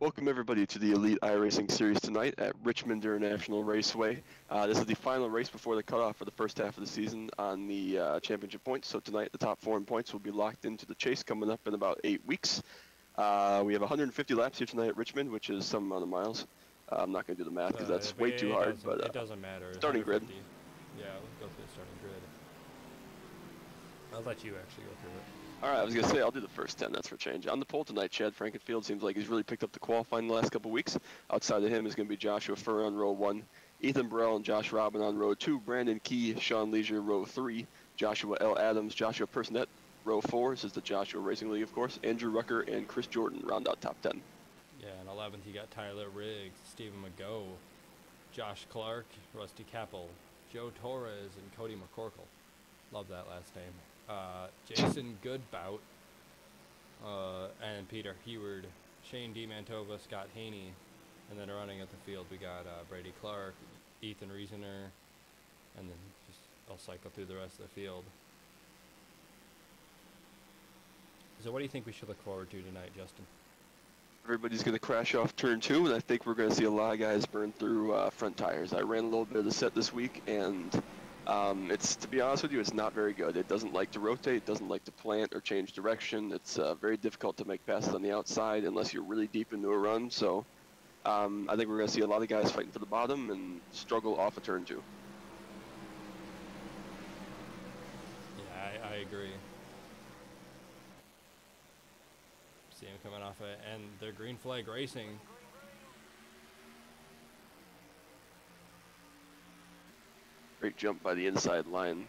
Welcome everybody to the Elite iRacing Series tonight at Richmond International Raceway. This is the final race before the cutoff for the first half of the season on the championship points. So tonight the top 4 in points will be locked into the chase coming up in about 8 weeks. We have 150 laps here tonight at Richmond, which is some amount of miles. I'm not going to do the math because that's way too hard. But it doesn't matter. Starting grid. Yeah, we'll go through the starting grid. I'll let you actually go through it. All right, I was going to say, I'll do the first 10, that's for change. On the pole tonight, Chad Frankenfield seems like he's really picked up the qualifying the last couple of weeks. Outside of him is going to be Joshua Furr on row 1, Ethan Burrell and Josh Robin on row 2, Brandon Key, Sean Leisure, row 3, Joshua L. Adams, Joshua Personette, row 4. This is the Joshua Racing League, of course. Andrew Rucker and Chris Jordan round out top 10. Yeah, in 11th you got Tyler Riggs, Stephen McGough, Josh Clark, Rusty Capel, Joe Torres, and Cody McCorkle. Love that last name. Jason Goodbout, and Peter Heward, Shane DeMantova, Scott Haney, and then running at the field we got Brady Clark, Ethan Riesener, and then just I'll cycle through the rest of the field. So what do you think we should look forward to tonight, Justin? Everybody's going to crash off turn 2, and I think we're going to see a lot of guys burn through front tires. I ran a little bit of the set this week, and it's, to be honest with you, it's not very good. It doesn't like to rotate, it doesn't like to plant or change direction. It's very difficult to make passes on the outside unless you're really deep into a run. So I think we're going to see a lot of guys fighting for the bottom and struggle off of turn 2. Yeah, I agree. See him coming off it, and they're green flag racing. Great jump by the inside line.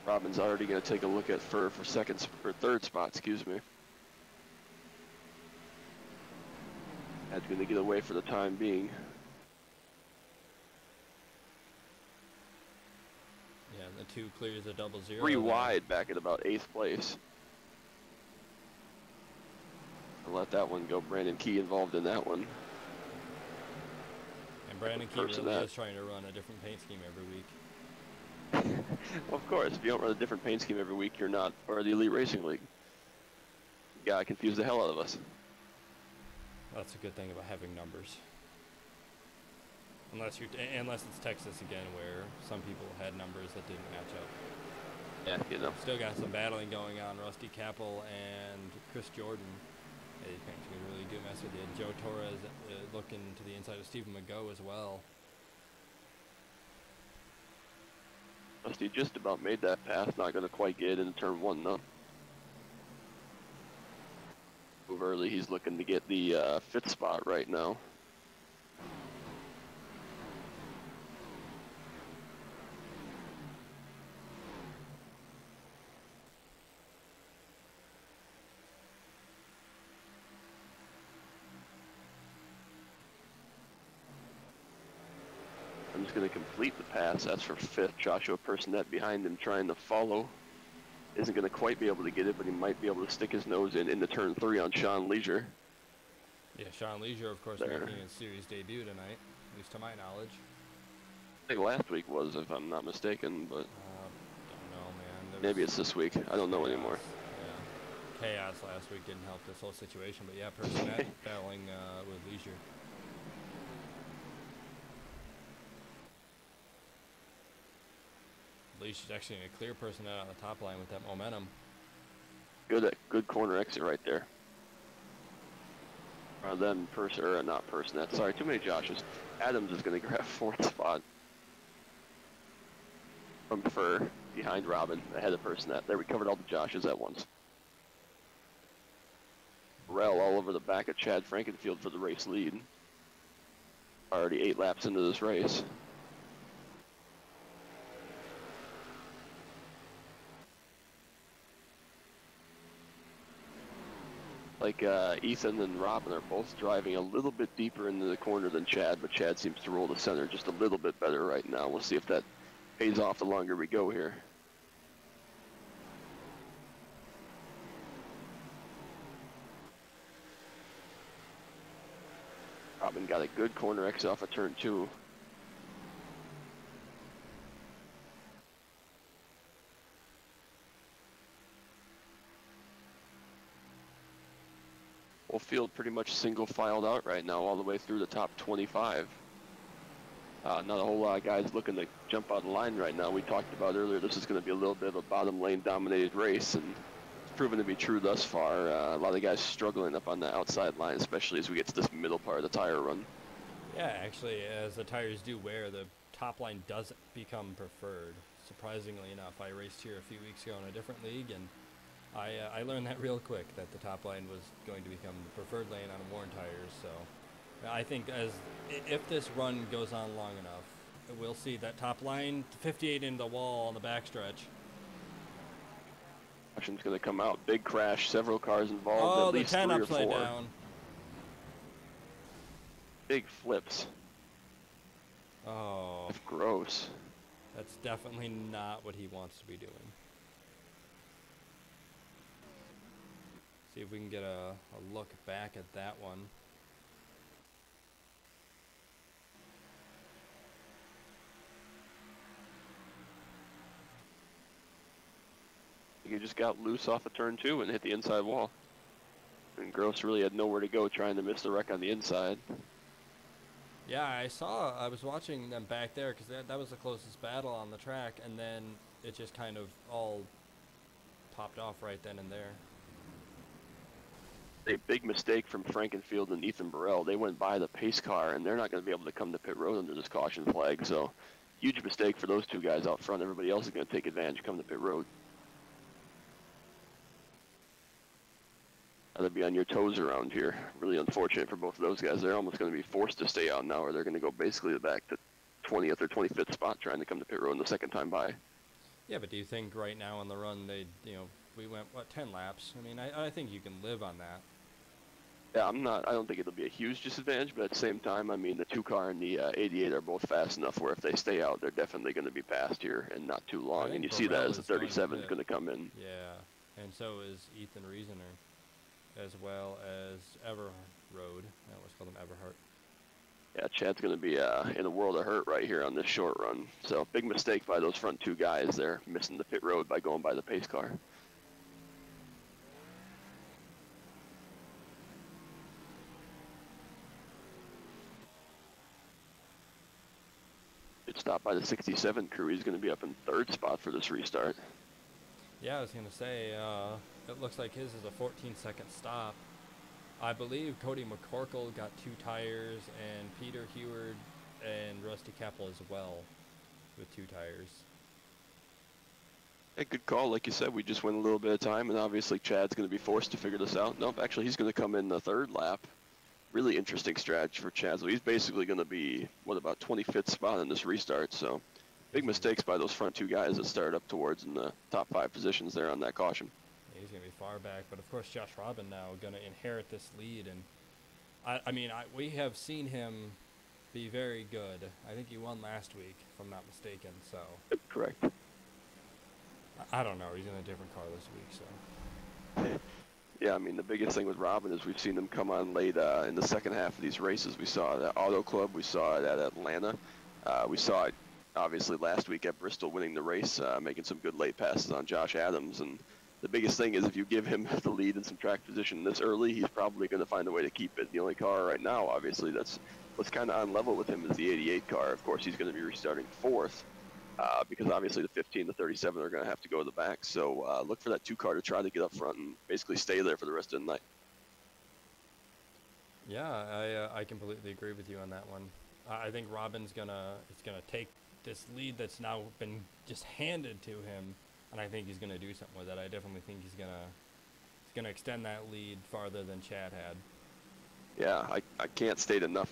Robin's already going to take a look at Furr for third spot, excuse me. That's going to get away for the time being. Yeah, and the 2 clears a 0-0. 3 wide back at about 8th place. I'll let that one go. Brandon Key involved in that one. And Brandon Key really is trying to run a different paint scheme every week. Well, of course, if you don't run a different paint scheme every week, you're not part of the Elite Racing League. You gotta confuse the hell out of us. That's a good thing about having numbers. Unless it's Texas again, where some people had numbers that didn't match up. Yeah, you know. Still got some battling going on. Rusty Capel and Chris Jordan. They can really do mess with you. Joe Torres looking to the inside of Stephen McGough as well. Rusty just about made that pass. Not going to quite get into turn 1 though. Move early. He's looking to get the 5th spot right now. I'm just going to complete the pass. That's for 5th. Joshua Personette behind him trying to follow. Isn't going to quite be able to get it, but he might be able to stick his nose in into turn 3 on Sean Leisure. Yeah, Sean Leisure, of course, making his series debut tonight, at least to my knowledge. I think last week was, if I'm not mistaken, but don't know, man. Maybe it's this week. I don't know anymore. Yeah, chaos last week didn't help this whole situation, but yeah, Personette battling with Leisure. Leisure actually going to clear Personette on the top line with that momentum. Good corner exit right there. Then not Personette. Sorry, too many Joshes. Adams is going to grab 4th spot from Furr behind Robin, ahead of Personette. There, we covered all the Joshes at once. Burrell all over the back of Chad Frankenfield for the race lead. Already 8 laps into this race. Like Ethan and Robin are both driving a little bit deeper into the corner than Chad, but Chad seems to roll the center just a little bit better right now. We'll see if that pays off the longer we go here. Robin got a good corner exit off of turn 2. field pretty much single filed out right now, all the way through the top 25. Not a whole lot of guys looking to jump out of the line right now. We talked about earlier, this is going to be a little bit of a bottom lane dominated race, and it's proven to be true thus far. A lot of guys struggling up on the outside line, especially as we get to this middle part of the tire run. Yeah, actually, as the tires do wear, the top line doesn't become preferred. Surprisingly enough, I raced here a few weeks ago in a different league, and I learned that real quick, that the top line was going to become the preferred lane on worn tires. So I think if this run goes on long enough, we'll see that top line 58 into the wall on the backstretch. Caution's going to come out. Big crash, several cars involved, Oh, at least the 10 3 or upside 4. down. Big flips. Oh, That's gross. that's definitely not what he wants to be doing. See if we can get a look back at that one. He just got loose off of turn 2 and hit the inside wall. And Gross really had nowhere to go, trying to miss the wreck on the inside. Yeah, I was watching them back there, because that was the closest battle on the track, and then it just kind of all popped off right then and there. A big mistake from Frankenfield and Ethan Burrell. They went by the pace car, and they're not going to be able to come to pit road under this caution flag. So, huge mistake for those two guys out front. Everybody else is going to take advantage and come to pit road. Got to be on your toes around here. Really unfortunate for both of those guys. They're almost going to be forced to stay out now, or they're going to go basically back to 20th or 25th spot trying to come to pit road in the second time by. Yeah, but do you think right now on the run we went, 10 laps? I mean, I think you can live on that. Yeah, I don't think it'll be a huge disadvantage, but at the same time, I mean, the 2-car and the 88 are both fast enough where if they stay out, they're definitely going to be passed here and not too long. And you see that as the 37 is going to come in. Yeah, and so is Ethan Riesener, as well as Everroad. I always call them Everhart. Yeah, Chad's going to be in a world of hurt right here on this short run. So big mistake by those front 2 guys. They're missing the pit road by going by the pace car. Stopped by the 67 crew. He's going to be up in 3rd spot for this restart. Yeah, I was going to say, it looks like his is a 14-second stop. I believe Cody McCorkle got 2 tires, and Peter Heward and Rusty Capel as well with 2 tires. Yeah, good call. Like you said, we just went a little bit of time, and obviously Chad's going to be forced to figure this out. Nope, actually he's going to come in the 3rd lap. Really interesting strategy for Chad. So he's basically going to be, about 25th spot in this restart. So big mistakes by those front 2 guys that started up towards in the top 5 positions there on that caution. Yeah, he's going to be far back. But, of course, Josh Robin now going to inherit this lead. And, we have seen him be very good. I think he won last week, if I'm not mistaken. So correct. I don't know. He's in a different car this week. So. Yeah, I mean, the biggest thing with Robin is we've seen him come on late in the second half of these races. We saw it at Auto Club. We saw it at Atlanta. We saw it, obviously, last week at Bristol winning the race, making some good late passes on Josh Adams. And the biggest thing is if you give him the lead in some track position this early, he's probably going to find a way to keep it. The only car right now, obviously, that's what's kind of on level with him is the 88 car. Of course, he's going to be restarting 4th. Because obviously the 15 to 37 are going to have to go to the back. So look for that 2-car to try to get up front and basically stay there for the rest of the night. Yeah, I completely agree with you on that one. I think Robin's gonna take this lead that's now been just handed to him, and I think he's gonna do something with it. I definitely think he's gonna extend that lead farther than Chad had. Yeah, I can't state enough.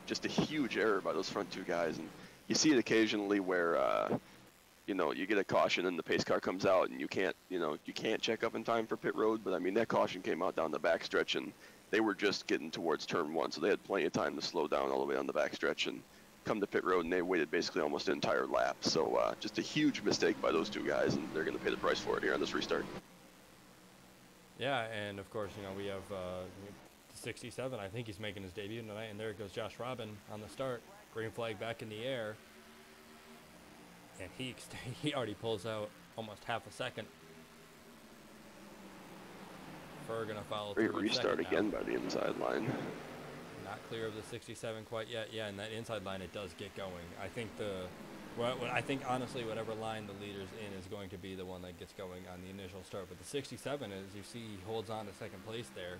Just a huge error by those front 2 guys, and you see it occasionally where you get a caution and the pace car comes out and you can't check up in time for pit road. But I mean, that caution came out down the backstretch and they were just getting towards turn 1, so they had plenty of time to slow down all the way on the backstretch and come to pit road, and they waited basically almost an entire lap. So just a huge mistake by those 2 guys, and they're going to pay the price for it here on this restart. Yeah, and of course, we have 67. I think he's making his debut tonight, and there goes Josh Robin on the start. Green flag back in the air, and he already pulls out almost half a second Furr going to follow Great through in restart second again now. by the inside line. Not clear of the 67 quite yet. Yeah, and that inside line, it does get going. I think I think honestly, whatever line the leader's in is going to be the one that gets going on the initial start. But the 67, as you see, he holds on to second place there.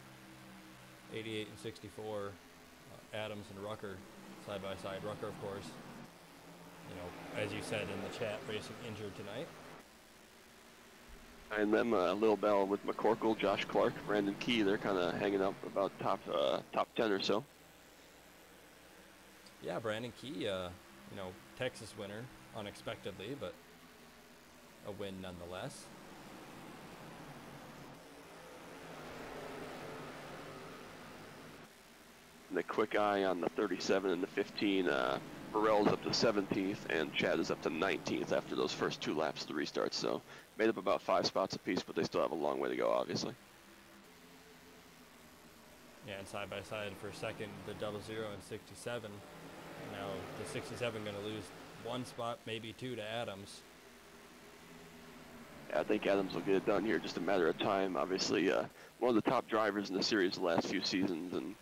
88 and 64, Adams and Rucker side by side. Rucker, of course, you know, as you said in the chat, racing injured tonight. And them a little battle with McCorkle, Josh Clark, Brandon Key. They're kind of hanging up about top 10 or so. Yeah, Brandon Key, you know, Texas winner unexpectedly, but a win nonetheless. And a quick eye on the 37 and the 15. Burrell's up to 17th, and Chad is up to 19th after those first 2 laps of the restart. So made up about 5 spots apiece, but they still have a long way to go, obviously. Yeah, and side by side for second, the 00 and 67. Now the 67 going to lose 1 spot, maybe 2 to Adams. Yeah, I think Adams will get it done here, just a matter of time. Obviously, one of the top drivers in the series the last few seasons, and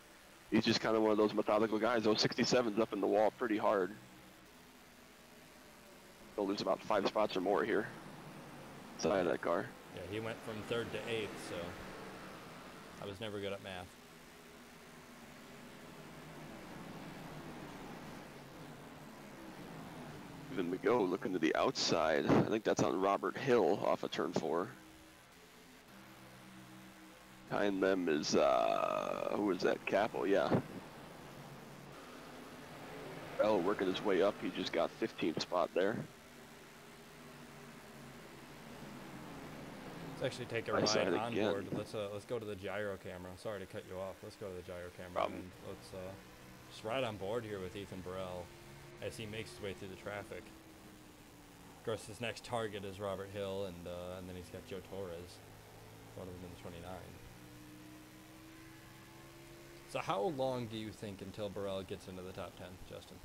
he's just kind of one of those methodical guys. Those 67's up in the wall pretty hard. He'll lose about 5 spots or more here inside of that car. Yeah, he went from 3rd to 8th, so I was never good at math. Even McGo looking to the outside. I think that's on Robert Hill off of turn 4. Behind them is, who is that? Capel, yeah. Bell working his way up. He just got 15th spot there. Let's actually take a ride on board. Let's go to the gyro camera. Sorry to cut you off. Let's go to the gyro camera and let's just ride on board here with Ethan Burrell as he makes his way through the traffic. Of course, his next target is Robert Hill, and then he's got Joe Torres, one of them in the 29. So how long do you think until Burrell gets into the top 10, Justin?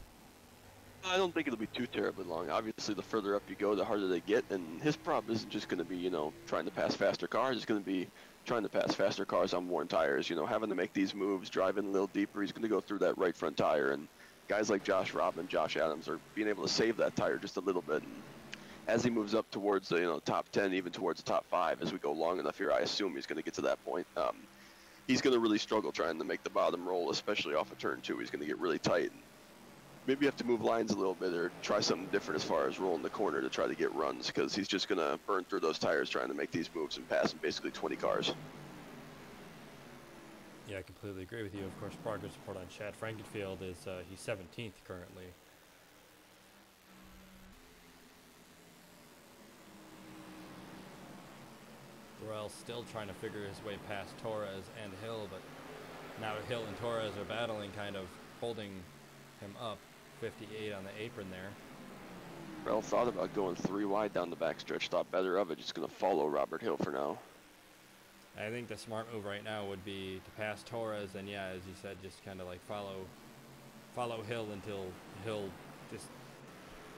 I don't think it'll be too terribly long. Obviously, the further up you go, the harder they get, and his problem isn't just going to be, you know, trying to pass faster cars. It's going to be trying to pass faster cars on worn tires, you know, having to make these moves, driving a little deeper. He's going to go through that right front tire, and guys like Josh Robin, Josh Adams are being able to save that tire just a little bit. And as he moves up towards the, you know, top 10, even towards the top 5, as we go long enough here, I assume he's going to get to that point. He's going to really struggle trying to make the bottom roll, especially off of turn 2. He's going to get really tight. Maybe you have to move lines a little bit or try something different as far as rolling the corner to try to get runs, because he's just going to burn through those tires trying to make these moves and pass in basically 20 cars. Yeah, I completely agree with you. Of course, progress report on Chad Frankenfield is he's 17th currently. Burrell's still trying to figure his way past Torres and Hill, but now Hill and Torres are battling, kind of holding him up. 58 on the apron there. Burrell thought about going 3 wide down the backstretch, thought better of it, just going to follow Robert Hill for now. I think the smart move right now would be to pass Torres, and yeah, as you said, just kind of like follow Hill until Hill just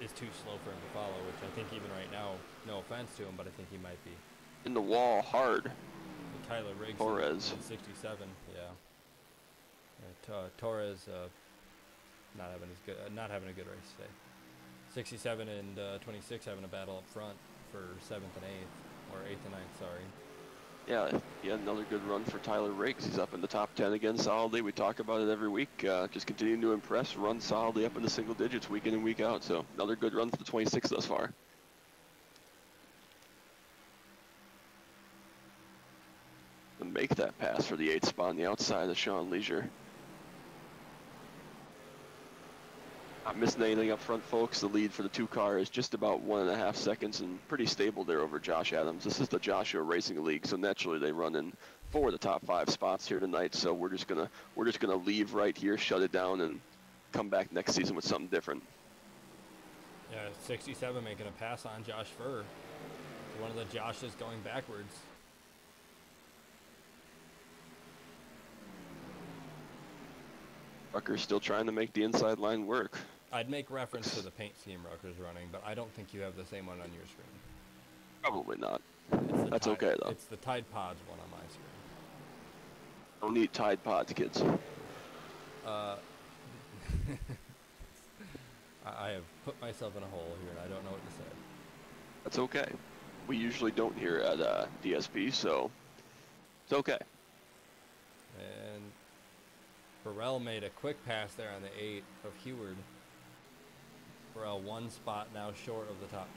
is too slow for him to follow, which I think even right now, no offense to him, but I think he might be. In the wall, hard. And Tyler Riggs Torres. in 67, yeah. Torres not having a good race today. 67 and 26 having a battle up front for 7th and 8th, or 8th and 9th, sorry. Yeah, another good run for Tyler Riggs. He's up in the top 10 again solidly. We talk about it every week. Just continuing to impress, run solidly up in the single digits week in and week out. So another good run for the 26 thus far. And make that pass for the 8th spot on the outside of Sean Leisure. Not missing anything up front, folks. The lead for the 2 car is just about 1.5 seconds and pretty stable there over Josh Adams. This is the Joshua Racing League, so naturally they run in 4 of the top 5 spots here tonight. So we're just gonna leave right here, shut it down, and come back next season with something different. Yeah, 67 making a pass on Josh Furr. One of the Joshes going backwards. Rucker's still trying to make the inside line work. I'd make reference to the paint scheme Rucker's running, but I don't think you have the same one on your screen. Probably not. That's Tide, okay, though. It's the Tide Pods one on my screen. Don't eat Tide Pods, kids. Uh, I have put myself in a hole here, and I don't know what to say. That's okay. We usually don't here at DSP, so it's okay. And Burrell made a quick pass there on the 8 of Heward. Burrell 1 spot now short of the top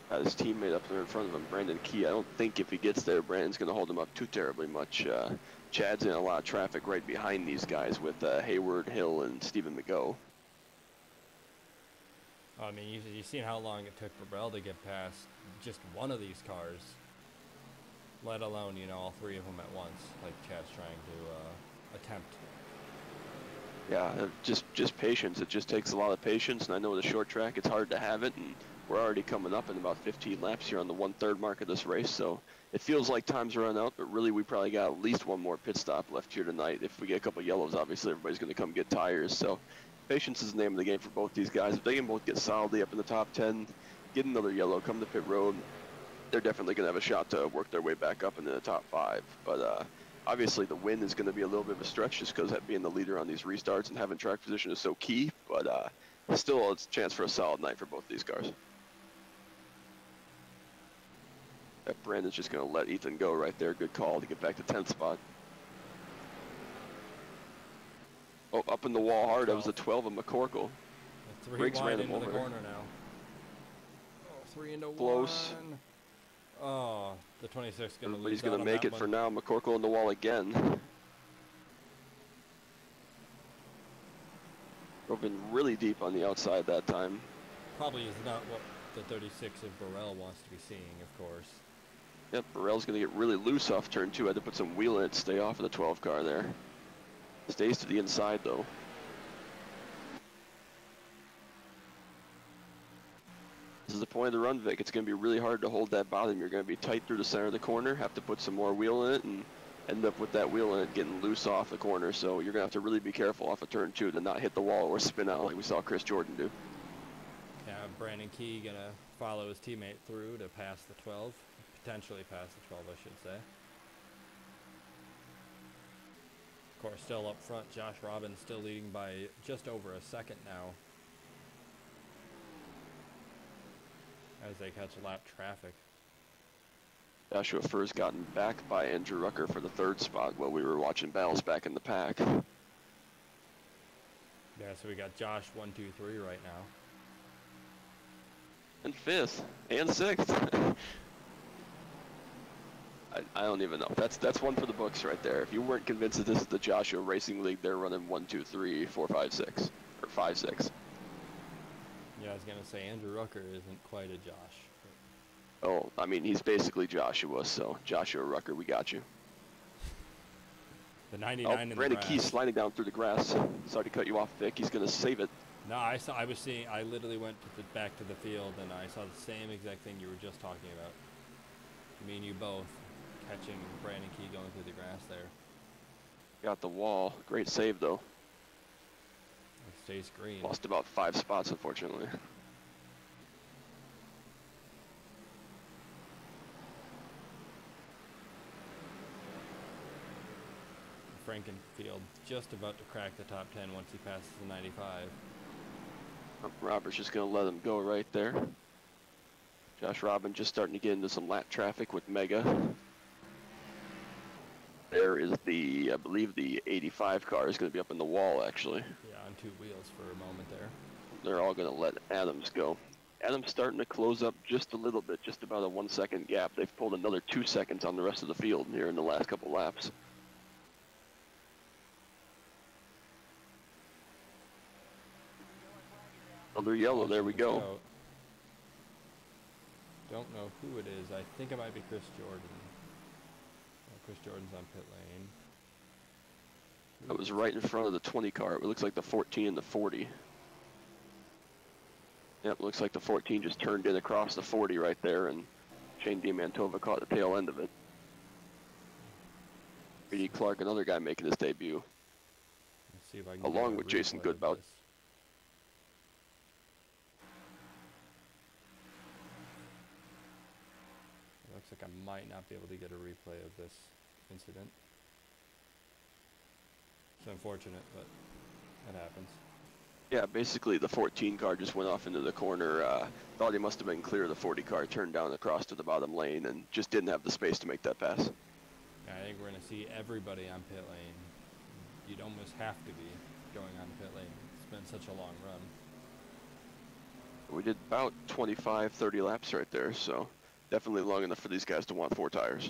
10. His teammate up there in front of him, Brandon Key. I don't think if he gets there, Brandon's going to hold him up too terribly much. Chad's in a lot of traffic right behind these guys with Hayward, Hill, and Stephen McGough. I mean, you've seen how long it took Burrell to get past just one of these cars, let alone, you know, all three of them at once, like Chad's trying to attempt. Yeah, just patience. It just takes a lot of patience, and I know the short track, it's hard to have it, and we're already coming up in about 15 laps here on the 1/3 mark of this race, so it feels like time's run out, but really we probably got at least one more pit stop left here tonight. If we get a couple yellows, obviously everybody's going to come get tires, so patience is the name of the game for both these guys. If they can both get solidly up in the top 10, get another yellow, come to pit road, they're definitely going to have a shot to work their way back up into the top 5, but obviously the win is going to be a little bit of a stretch just because being the leader on these restarts and having track position is so key, but still it's a chance for a solid night for both these cars. Brandon's just going to let Ethan go right there. Good call to get back to 10th spot. Oh, up in the wall hard. 12. That was the 12 of McCorkle. 3 Briggs wide ran him into over. the corner now. Oh, 3 into Close. 1. Oh, the 26 going to lose. Everybody's going to make it for now. McCorkle in the wall again. Drove in really deep on the outside that time. Probably is not what the 36 of Burrell wants to be seeing, of course. Yep, Burrell's going to get really loose off turn 2. Had to put some wheel in it to stay off of the 12 car there. Stays to the inside, though. This is the point of the run, Vic. It's going to be really hard to hold that bottom. You're going to be tight through the center of the corner, have to put some more wheel in it, and end up with that wheel in it getting loose off the corner. So you're going to have to really be careful off of turn 2 to not hit the wall or spin out like we saw Chris Jordan do. Yeah, Brandon Key going to follow his teammate through to pass the 12. Potentially pass the 12, I should say. Of course, still up front, Josh Robbins still leading by just over a second now, as they catch lap traffic. Joshua Furr's gotten back by Andrew Rucker for the 3rd spot while we were watching battles back in the pack. Yeah, so we got Josh 1, 2, 3 right now. And 5th and 6th. I don't even know. That's one for the books right there. If you weren't convinced that this is the Joshua Racing League, they're running 1, 2, 3, 4, 5, 6, or 5, 6. Yeah, I was gonna say Andrew Rucker isn't quite a Josh. Oh, I mean he's basically Joshua, so Joshua Rucker, we got you. The 99 in the Brandon grass. Key sliding down through the grass. Sorry to cut you off, Vic. He's gonna save it. No, I literally went back to the field and I saw the same exact thing you were just talking about. Me and you both catching Brandon Key going through the grass there. Got the wall. Great save though. It stays green. Lost about 5 spots, unfortunately. Frankenfield just about to crack the top 10 once he passes the 95. Robert's just going to let him go right there. Josh Robin just starting to get into some lap traffic with Mega. There is the, I believe the 85 car is going to be up in the wall actually. Yeah, on 2 wheels for a moment there. They're all going to let Adams go. Adams starting to close up just a little bit, just about a 1 second gap. They've pulled another 2 seconds on the rest of the field here in the last couple laps. Another yellow, there we go. Don't know who it is. I think it might be Chris Jordan. Oh, Chris Jordan's on pit lane. That was right in front of the 20 car. It looks like the 14 and the 40. Yep, looks like the 14 just turned in across the 40 right there, and Shane DiMantova caught the tail end of it. Brady Clark, another guy making his debut. Let's see if I can along with Jason Goodbout. Looks like I might not be able to get a replay of this. incident. It's unfortunate, but it happens. Yeah, basically the 14 car just went off into the corner, thought he must have been clear of the 40 car, turned down across to the bottom lane, and just didn't have the space to make that pass. I think we're going to see everybody on pit lane. You'd almost have to be going on pit lane. It's been such a long run. We did about 25, 30 laps right there, so definitely long enough for these guys to want 4 tires.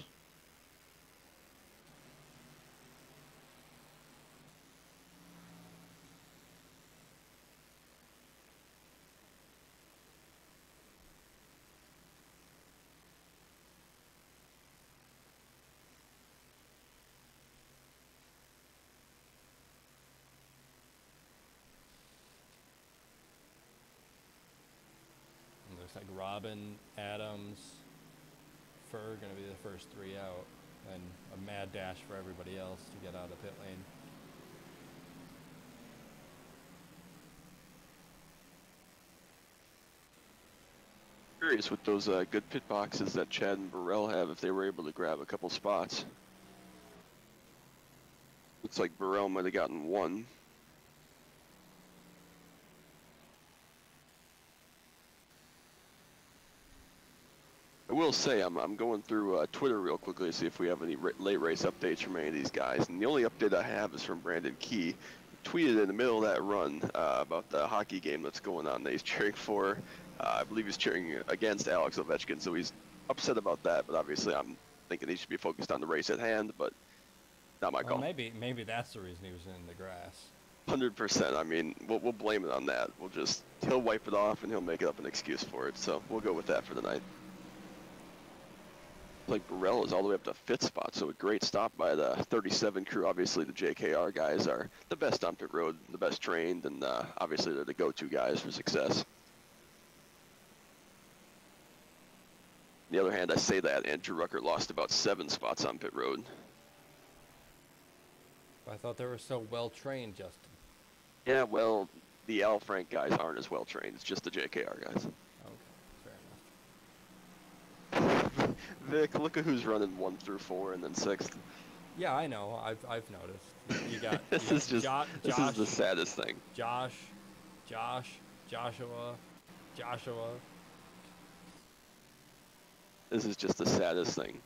Looks like Robin, Adams, Fur going to be the first 3 out, and a mad dash for everybody else to get out of pit lane. Curious with those good pit boxes that Chad and Burrell have, if they were able to grab a couple spots. Looks like Burrell might have gotten 1. I will say, I'm going through Twitter real quickly to see if we have any late race updates from any of these guys. And the only update I have is from Brandon Key. He tweeted in the middle of that run about the hockey game that's going on that he's cheering for. I believe he's cheering against Alex Ovechkin, so he's upset about that. But obviously, I'm thinking he should be focused on the race at hand, but not my call. Maybe that's the reason he was in the grass. 100%. I mean, we'll blame it on that. He'll wipe it off and he'll make up an excuse for it. So we'll go with that for the night. Like Burrell is all the way up to 5th spot, so a great stop by the 37 crew. Obviously, the JKR guys are the best on pit road, the best trained, and obviously they're the go-to guys for success. On the other hand, I say that, and Drew Rucker lost about 7 spots on pit road. I thought they were so well-trained, Justin. Yeah, well, the Al Frank guys aren't as well-trained. It's just the JKR guys. Vic, look at who's running 1 through 4 and then 6th. Yeah, I know. I've noticed. You got this is the saddest thing. Joshua. This is just the saddest thing.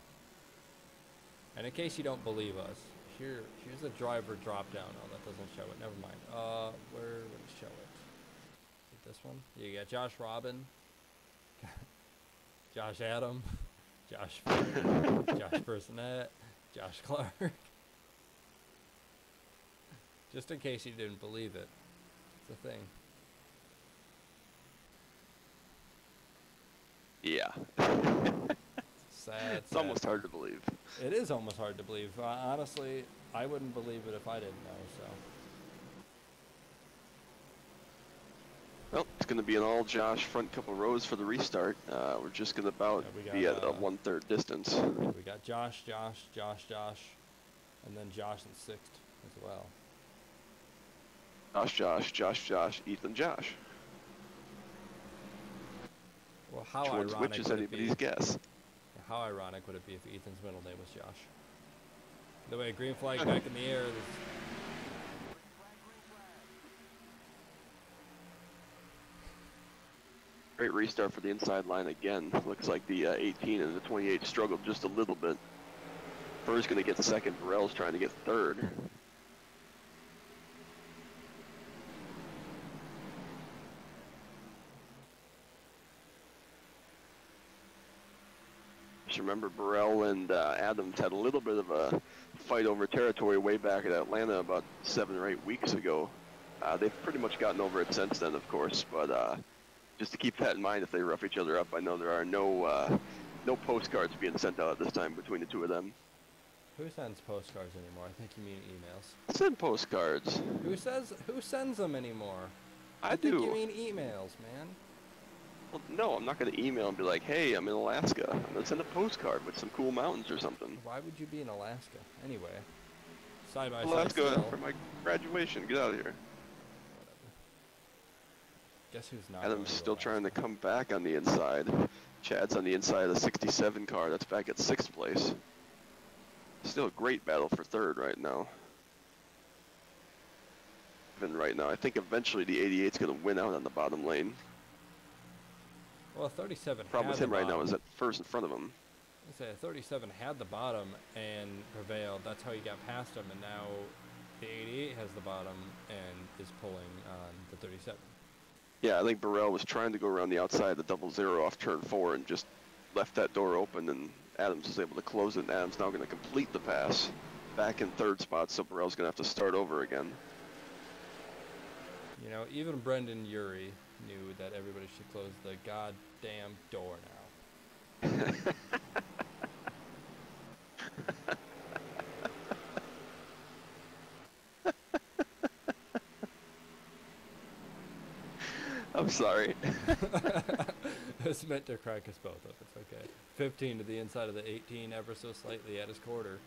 And in case you don't believe us, here's the driver drop down. Oh, that doesn't show it. Never mind. Where would it show it? Is it this one? You got Josh Robin, Josh Adam, Josh Ford, Josh Personette, Josh Clark. Just in case you didn't believe it. It's a thing. Yeah. Sad. It's almost hard to believe. It is almost hard to believe. Honestly, I wouldn't believe it if I didn't know, so. Well, it's going to be an all Josh front couple rows for the restart. We're just going to be at a 1/3 distance. We got Josh, and then Josh in 6th as well. Josh, Ethan, Josh. Well, how which one's ironic which is would anybody's it be? guess. How ironic would it be if Ethan's middle name was Josh? The way, green flag back in the air. Great restart for the inside line again. Looks like the 18 and the 28 struggled just a little bit. Furr's going to get 2nd. Burrell's trying to get 3rd. Just remember Burrell and Adams had a little bit of a fight over territory way back at Atlanta about 7 or 8 weeks ago. They've pretty much gotten over it since then, of course, but just to keep that in mind if they rough each other up. I know there are no postcards being sent out at this time between the two of them. Who sends postcards anymore? I think you mean emails. Send postcards. Who sends them anymore? I think do. You mean emails, man. Well, no, I'm not going to email and be like, hey, I'm in Alaska. I'm going to send a postcard with some cool mountains or something. Why would you be in Alaska? Anyway. Side by side. Alaska for my graduation. Get out of here. Whatever. Guess who's not? Adam's still trying to come back on the inside. Chad's on the inside of the 67 car. That's back at 6th place. Still a great battle for third right now. Even right now, I think eventually the 88's going to win out on the bottom lane. Well, 37 Problem with had him the right now bottom. is that first in front of him. I say 37 had the bottom and prevailed. That's how he got past him, and now the 88 has the bottom and is pulling on the 37. Yeah, I think Burrell was trying to go around the outside of the 00 off turn 4 and just left that door open, and Adams was able to close it, and Adams now going to complete the pass back in third spot, so Burrell's going to have to start over again. You know, even Brendan Urie knew that everybody should close the goddamn door now. I'm sorry. It's meant to crack us both up. It's okay. 15 to the inside of the 18, ever so slightly at his quarter.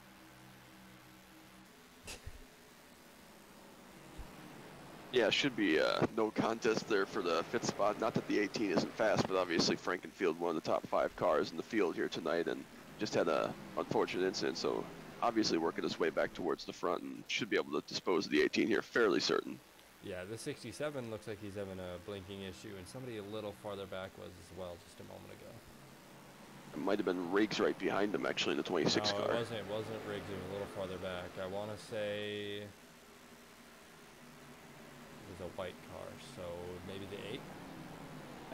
Yeah, should be no contest there for the 5th spot. Not that the 18 isn't fast, but obviously Frankenfield, one of the top 5 cars in the field here tonight, and just had a unfortunate incident, so obviously working his way back towards the front and should be able to dispose of the 18 here, fairly certain. Yeah, the 67 looks like he's having a blinking issue, and somebody a little farther back was as well just a moment ago. It might have been Riggs right behind him, actually, in the 26 no, car. it wasn't Riggs, it was a little farther back. I want to say it was a white car, so maybe the 8?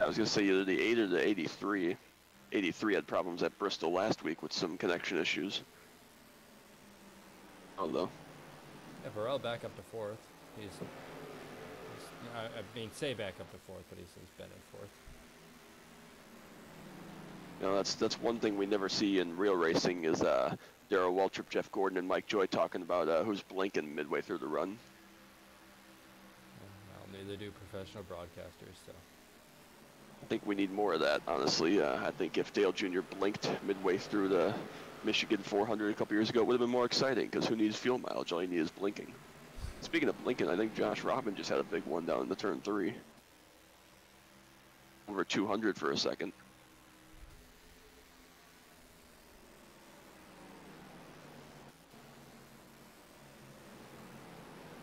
I was going to say either the 8 or the 83. 83 had problems at Bristol last week with some connection issues. Although. Yeah, Burrell back up to 4th. I mean, say back up to 4th, but he's been in 4th. You know, that's one thing we never see in real racing is Darrell Waltrip, Jeff Gordon, and Mike Joy talking about who's blinking midway through the run. Well, neither do professional broadcasters, so. I think we need more of that, honestly. I think if Dale Jr. blinked midway through the Michigan 400 a couple years ago, it would have been more exciting, because who needs fuel mileage? All you need is blinking. Speaking of blinking, I think Josh Robin just had a big one down in the turn 3. Over 200 for a second.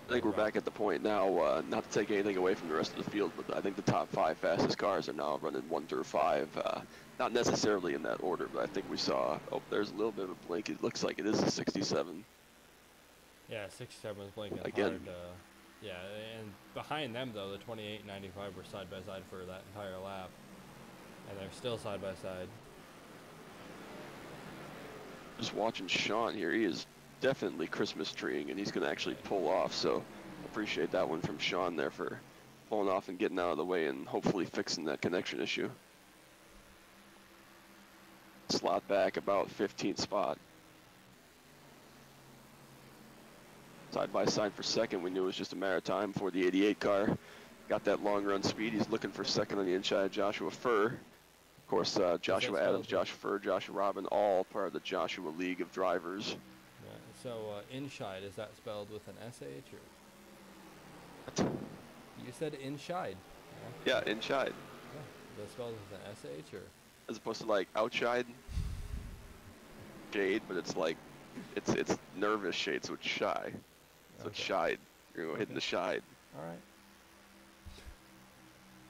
I think we're back at the point now, not to take anything away from the rest of the field, but I think the top 5 fastest cars are now running 1 through 5. Not necessarily in that order, but I think we saw, oh, there's a little bit of a blink. It looks like it is a 67. Yeah, 67 was blinking Again. hard. Yeah, and behind them, though, the 28 and 95 were side by side for that entire lap. And they're still side by side. Just watching Sean here, he is definitely Christmas treeing, and he's going to actually pull off, so appreciate that one from Sean there for pulling off and getting out of the way and hopefully fixing that connection issue. Slot back about 15th spot. Side by side for second, we knew it was just a matter of time for the 88 car. Got that long run speed, he's looking for second on the inside of Joshua Furr. Of course, Joshua Adams, Joshua Furr, Joshua Robin, all part of the Joshua League of drivers. Yeah, so, Inshide, is that spelled with an SH or? What? You said Inshide. Yeah, Inshide. Yeah. Is that spelled with an SH or? As opposed to like outshide, shade, but it's like, it's nervous shade, so it's shy. So it's shide. You're hitting the shide. All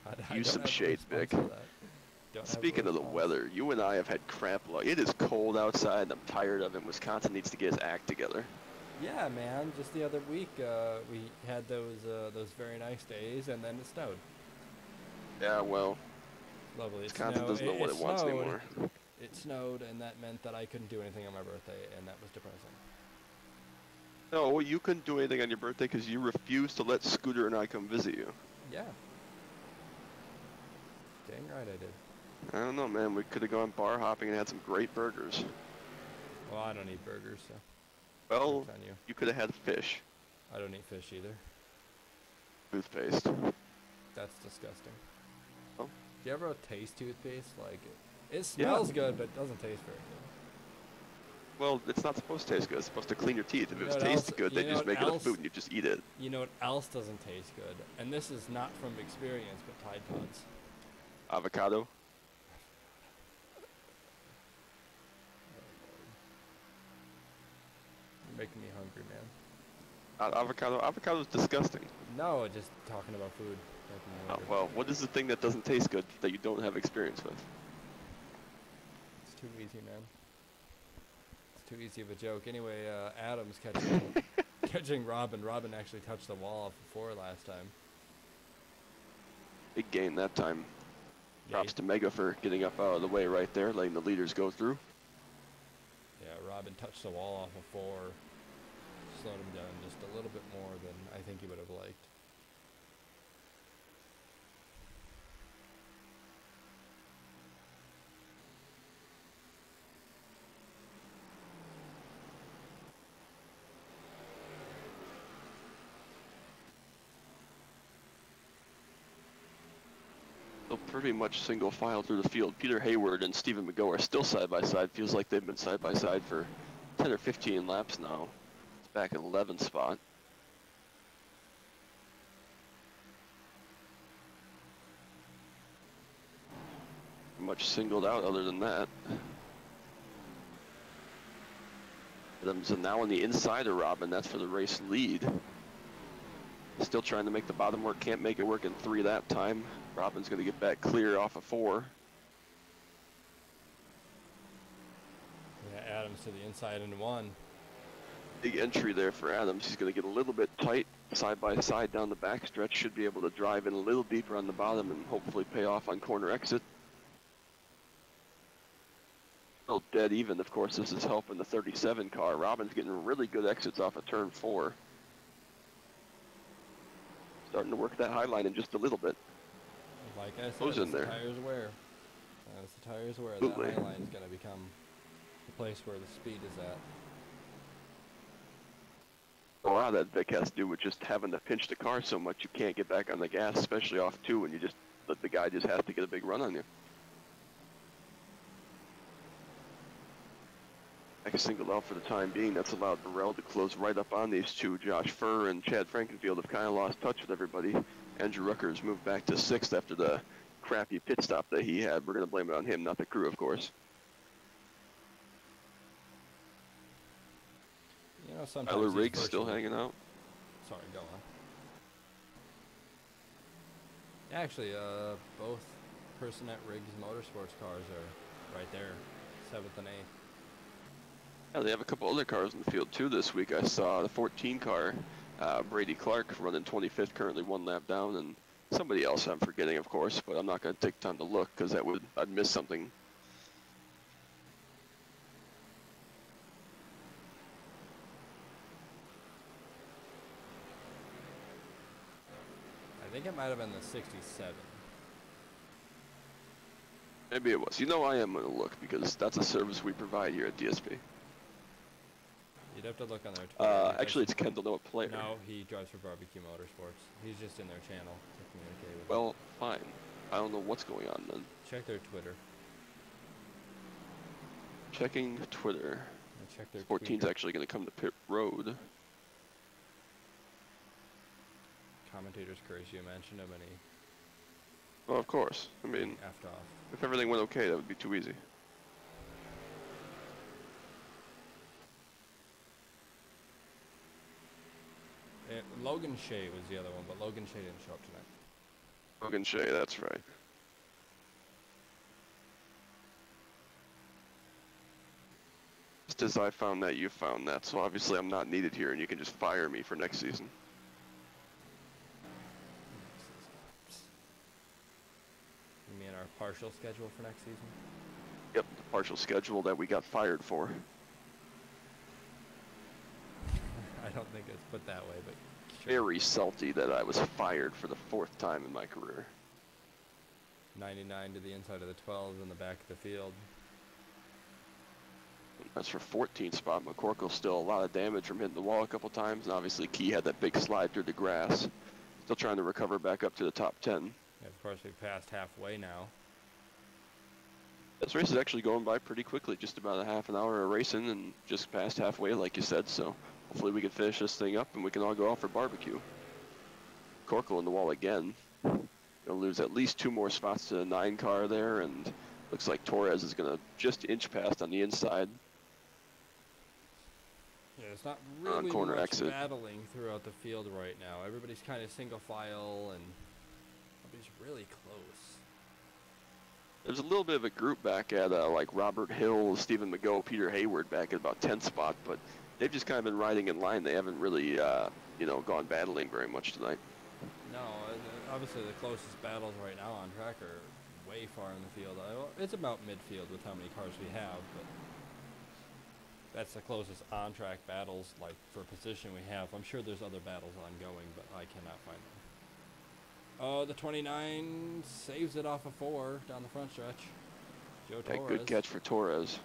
right. Use some shade, Vic. Speaking of the weather, you and I have had crap luck. It is cold outside. I'm tired of it. Wisconsin needs to get his act together. Yeah, man. Just the other week, we had those very nice days, and then it snowed. Yeah, well, Lovely. Wisconsin doesn't know what it wants anymore. It snowed, and that meant that I couldn't do anything on my birthday, and that was depressing. No, you couldn't do anything on your birthday because you refused to let Scooter and I come visit you. Yeah. Dang right I did. I don't know, man. We could have gone bar hopping and had some great burgers. Well, I don't eat burgers, so. Well, you could have had fish. I don't eat fish either. Toothpaste. That's disgusting. Oh. Do you ever taste toothpaste? Like, it smells good, but it doesn't taste very good. Well, it's not supposed to taste good. It's supposed to clean your teeth. If it was tasted good, they'd just make it a food and you just eat it. You know what else doesn't taste good? And this is not from experience, but Tide Pods. Avocado. Making me hungry, man. Avocado is disgusting. No, just talking about food. Making me hungry. Well, what is the thing that doesn't taste good that you don't have experience with? It's too easy, man. It's too easy of a joke. Anyway, Adams catching catching Robin. Robin actually touched the wall off the floor last time. Big gain that time. Yeah, Props to Mega for getting up out of the way right there, letting the leaders go through. yeah, Robin touched the wall off of 4. Slowed him down just a little bit more than I think he would have liked. They'll pretty much single file through the field. Peter Hayward and Stephen McGough are still side by side. Feels like they've been side by side for 10 or 15 laps now. It's back in 11th spot. Much singled out other than that. Adams are now on the inside of Robin. That's for the race lead. Still trying to make the bottom work. Can't make it work in 3 that time. Robin's going to get back clear off of 4. Yeah, Adams to the inside in 1. Big entry there for Adams. He's going to get a little bit tight side by side down the back stretch. Should be able to drive in a little deeper on the bottom and hopefully pay off on corner exit. Still dead even. Of course, this is helping the 37 car. Robin's getting really good exits off of turn 4. Starting to work that high line in just a little bit. Like I said, Who's in there? Tires wear. As the tires wear, Absolutely. that high line is going to become the place where the speed is at. A lot of that Vic has to do with just having to pinch the car so much you can't get back on the gas, especially off 2, and you just the guy just has to get a big run on you. Next single out for the time being. That's allowed Burrell to close right up on these 2. Josh Furr and Chad Frankenfield have kind of lost touch with everybody. Andrew Rucker's moved back to 6th after the crappy pit stop that he had. We're going to blame it on him, not the crew, of course. You know, sometimes Tyler these Riggs still virtual- hanging out. Sorry, go on. Actually, both person at Riggs Motorsports cars are right there, 7th and 8th. Yeah, they have a couple other cars in the field too this week. I saw the 14 car, Brady Clark running 25th, currently 1 lap down, and somebody else I'm forgetting, of course, but I'm not going to take time to look because I'd miss something. I think it might have been the 67. Maybe it was. You know I am going to look because that's a service we provide here at DSP. You'd have to look on their Twitter. Actually, it's Kendall Noah Player. No, he drives for Barbecue Motorsports. He's just in their channel to communicate with Well, fine. I don't know what's going on then. them. Check their Twitter. Checking Twitter. And check their 14's tweet. actually going to come to pit road. Commentator's crazy. You mentioned him and he Well, of course. I mean, effed off. if everything went okay, that would be too easy. Logan Shea was the other one, but Logan Shea didn't show up tonight. Logan Shea, that's right. Just as I found that, you found that. So obviously I'm not needed here, and you can just fire me for next season. You mean our partial schedule for next season? Yep, the partial schedule that we got fired for. I don't think it's put that way, but sure. Very salty that I was fired for the 4th time in my career. 99 to the inside of the 12s in the back of the field. That's for 14th spot. McCorkle still a lot of damage from hitting the wall a couple times, and obviously Key had that big slide through the grass. Still trying to recover back up to the top 10. And of course, we've passed halfway now. This race is actually going by pretty quickly, just about a half an hour of racing and just past halfway, like you said, so hopefully we can finish this thing up and we can all go out for barbecue. Corkle in the wall again. Gonna lose at least 2 more spots to the 9 car there, and looks like Torres is gonna just inch past on the inside. Yeah, there's not on really corner much exit. battling throughout the field right now. Everybody's kind of single file, and everybody's really close. There's a little bit of a group back at like Robert Hill, Stephen McGough, Peter Hayward back at about 10th spot, but they've just kind of been riding in line. They haven't really, you know, gone battling very much tonight. No, obviously the closest battles right now on track are way far in the field. It's about midfield with how many cars we have, but that's the closest on-track battles, like, for position we have. I'm sure there's other battles ongoing, but I cannot find them. Oh, the 29 saves it off of 4 down the front stretch. Joe Torres. Yeah, good catch for Torres.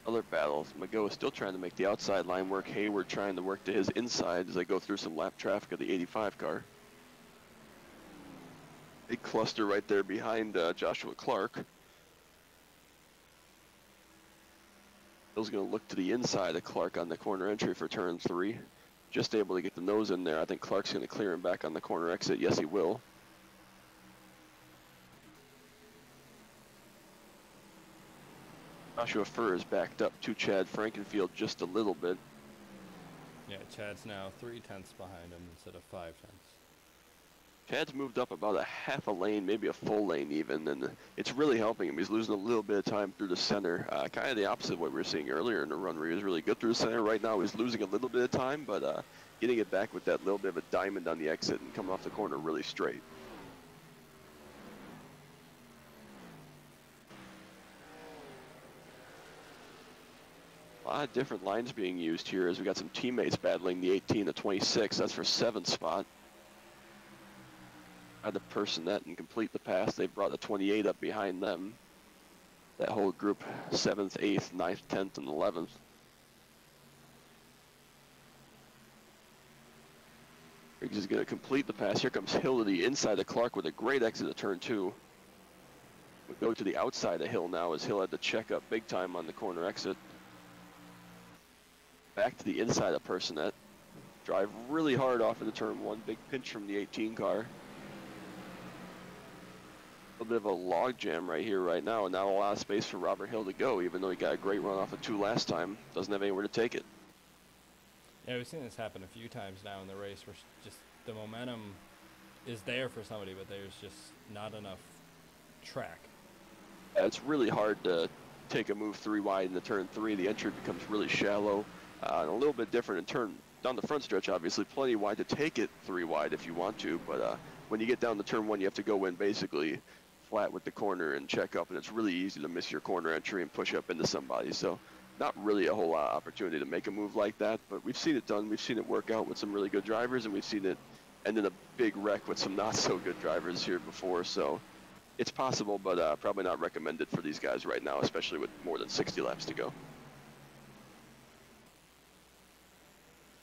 Other battles. McGough is still trying to make the outside line work. Hayward trying to work to his inside as they go through some lap traffic of the 85 car. Big cluster right there behind Joshua Clark. Bill's going to look to the inside of Clark on the corner entry for turn 3. Just able to get the nose in there. I think Clark's going to clear him back on the corner exit. Yes, he will. Joshua Furr is backed up to Chad Frankenfield just a little bit. Yeah, Chad's now 3/10 behind him instead of 5/10. Chad's moved up about a half a lane, maybe a full lane even, and it's really helping him. He's losing a little bit of time through the center, kind of the opposite of what we were seeing earlier in the run where he was really good through the center. Right now he's losing a little bit of time, but getting it back with that little bit of a diamond on the exit and coming off the corner really straight. A lot of different lines being used here as we got some teammates battling the 18, the 26. That's for 7th spot. The person that and complete the pass. They brought the 28 up behind them. That whole group, 7th, 8th, 9th, 10th, and 11th. Riggs is going to complete the pass. Here comes Hill to the inside of Clark with a great exit of turn 2. We go to the outside of Hill now as Hill had to check up big time on the corner exit. Back to the inside of Personette. Drive really hard off into turn 1. Big pinch from the 18 car. A little bit of a log jam right here, right now, and not a lot of space for Robert Hill to go, even though he got a great run off of 2 last time. Doesn't have anywhere to take it. Yeah, we've seen this happen a few times now in the race where just the momentum is there for somebody, but there's just not enough track. Yeah, it's really hard to take a move 3 wide in the turn 3. The entry becomes really shallow and a little bit different in turn down the front stretch. Obviously, plenty wide to take it 3 wide if you want to, but when you get down to turn 1, you have to go in basically flat with the corner and check up, and it's really easy to miss your corner entry and push up into somebody. So not really a whole lot of opportunity to make a move like that, but we've seen it done. We've seen it work out with some really good drivers, and we've seen it end in a big wreck with some not so good drivers here before. So it's possible, but probably not recommended for these guys right now, especially with more than 60 laps to go.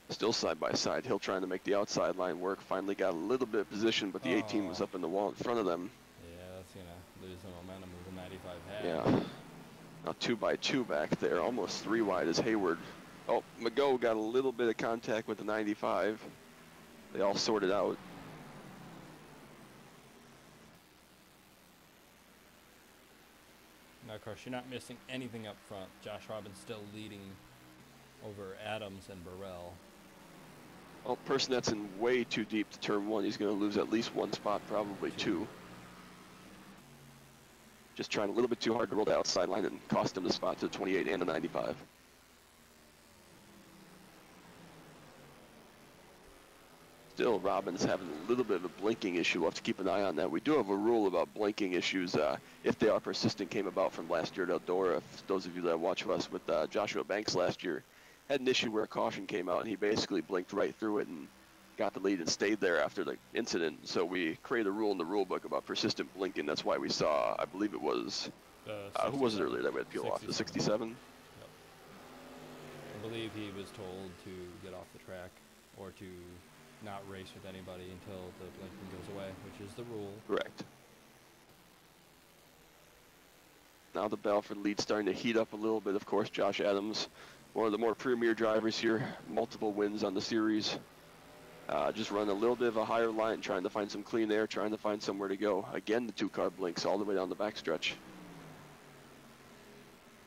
Still side by side. Hill trying to make the outside line work. Finally got a little bit of position, but the 18 was up in the wall in front of them. Yeah, that's going to lose the momentum of the 95 had. Yeah. Now 2 by 2 back there. Almost 3 wide is Hayward. Oh, McGough got a little bit of contact with the 95. They all sorted out. Now, of course, you're not missing anything up front. Josh Robbins still leading over Adams and Burrell. Well, Personette's in way too deep to turn 1. He's going to lose at least 1 spot, probably 2. Just trying a little bit too hard to roll the outside line and cost him the spot to the 28 and the 95. Still, Robbins having a little bit of a blinking issue. We'll have to keep an eye on that. We do have a rule about blinking issues if they are persistent. Came about from last year at Eldora. If those of you that watch us with Joshua Banks last year, had an issue where a caution came out and he basically blinked right through it and got the lead and stayed there after the incident. So we created a rule in the rule book about persistent blinking. That's why we saw, I believe it was, who was it earlier that we had to peel off? The 67? Yep. I believe he was told to get off the track or to not race with anybody until the blinking goes away, which is the rule. Correct. Now the Belford lead starting to heat up a little bit. Of course, Josh Adams, one of the more premier drivers here, multiple wins on the series. Just run a little bit of a higher line, trying to find some clean air, trying to find somewhere to go. Again, the 2-car blinks all the way down the backstretch.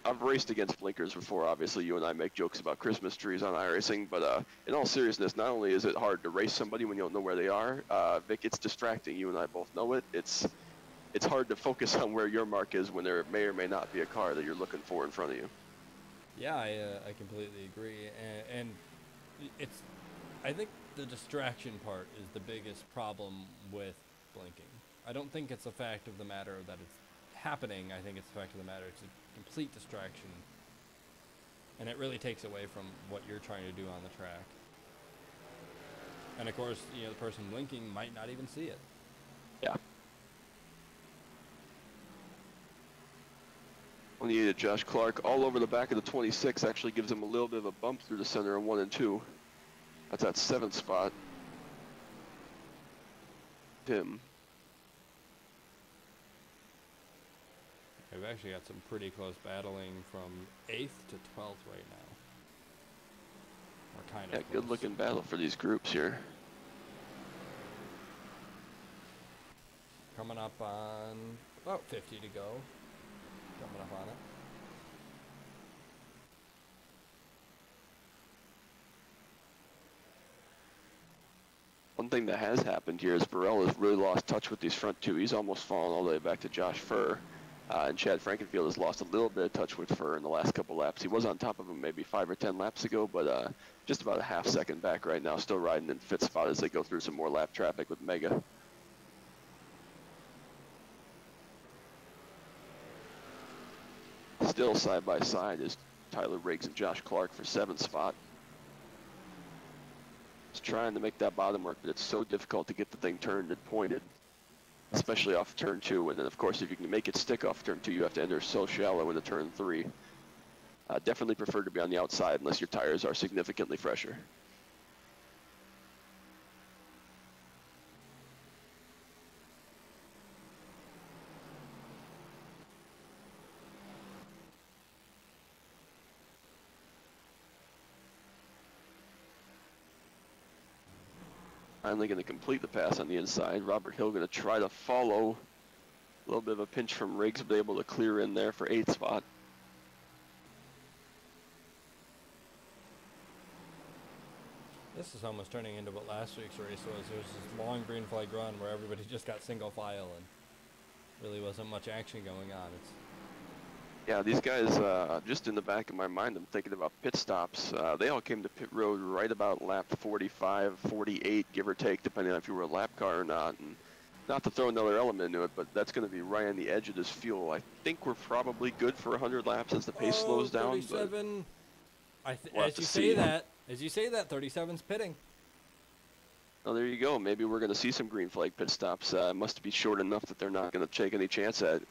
I've raced against blinkers before. Obviously, you and I make jokes about Christmas trees on iRacing, but in all seriousness, not only is it hard to race somebody when you don't know where they are, Vic, it's distracting. You and I both know it. It's hard to focus on where your mark is when there may or may not be a car that you're looking for in front of you. Yeah, I completely agree, and it's, I think the distraction part is the biggest problem with blinking. I don't think it's a fact of the matter that it's happening. I think it's the fact of the matter it's a complete distraction, and it really takes away from what you're trying to do on the track. And of course, you know, the person blinking might not even see it. Yeah. When you get Josh Clark all over the back of the 26, actually gives him a little bit of a bump through the center of 1 and 2. That's that 7th spot. Tim. We've actually got some pretty close battling from 8th to 12th right now. We're kind of good looking battle for these groups here. Coming up on about 50 to go. Coming up on it. One thing that has happened here is Burrell has really lost touch with these front two. He's almost fallen all the way back to Josh Furr. And Chad Frankenfield has lost a little bit of touch with Furr in the last couple laps. He was on top of him maybe 5 or 10 laps ago, but just about a half second back right now, still riding in fifth spot as they go through some more lap traffic with Mega. Still side by side is Tyler Riggs and Josh Clark for 7th spot. He's trying to make that bottom work, but it's so difficult to get the thing turned and pointed, especially off turn 2. And then, of course, if you can make it stick off turn 2, you have to enter so shallow into turn 3. Definitely prefer to be on the outside unless your tires are significantly fresher. Finally going to complete the pass on the inside. Robert Hill going to try to follow. A little bit of a pinch from Riggs, but able to clear in there for 8th spot. This is almost turning into what last week's race was. There was this long green flag run where everybody just got single file and really wasn't much action going on. Yeah, these guys, just in the back of my mind, I'm thinking about pit stops. They all came to pit road right about lap 45, 48, give or take, depending on if you were a lap car or not. And not to throw another element into it, but that's going to be right on the edge of this fuel. I think we're probably good for 100 laps as the pace slows down. 37. We'll as you say that, 37's pitting. Oh, there you go. Maybe we're going to see some green flag pit stops. Must be short enough that they're not going to take any chance at it.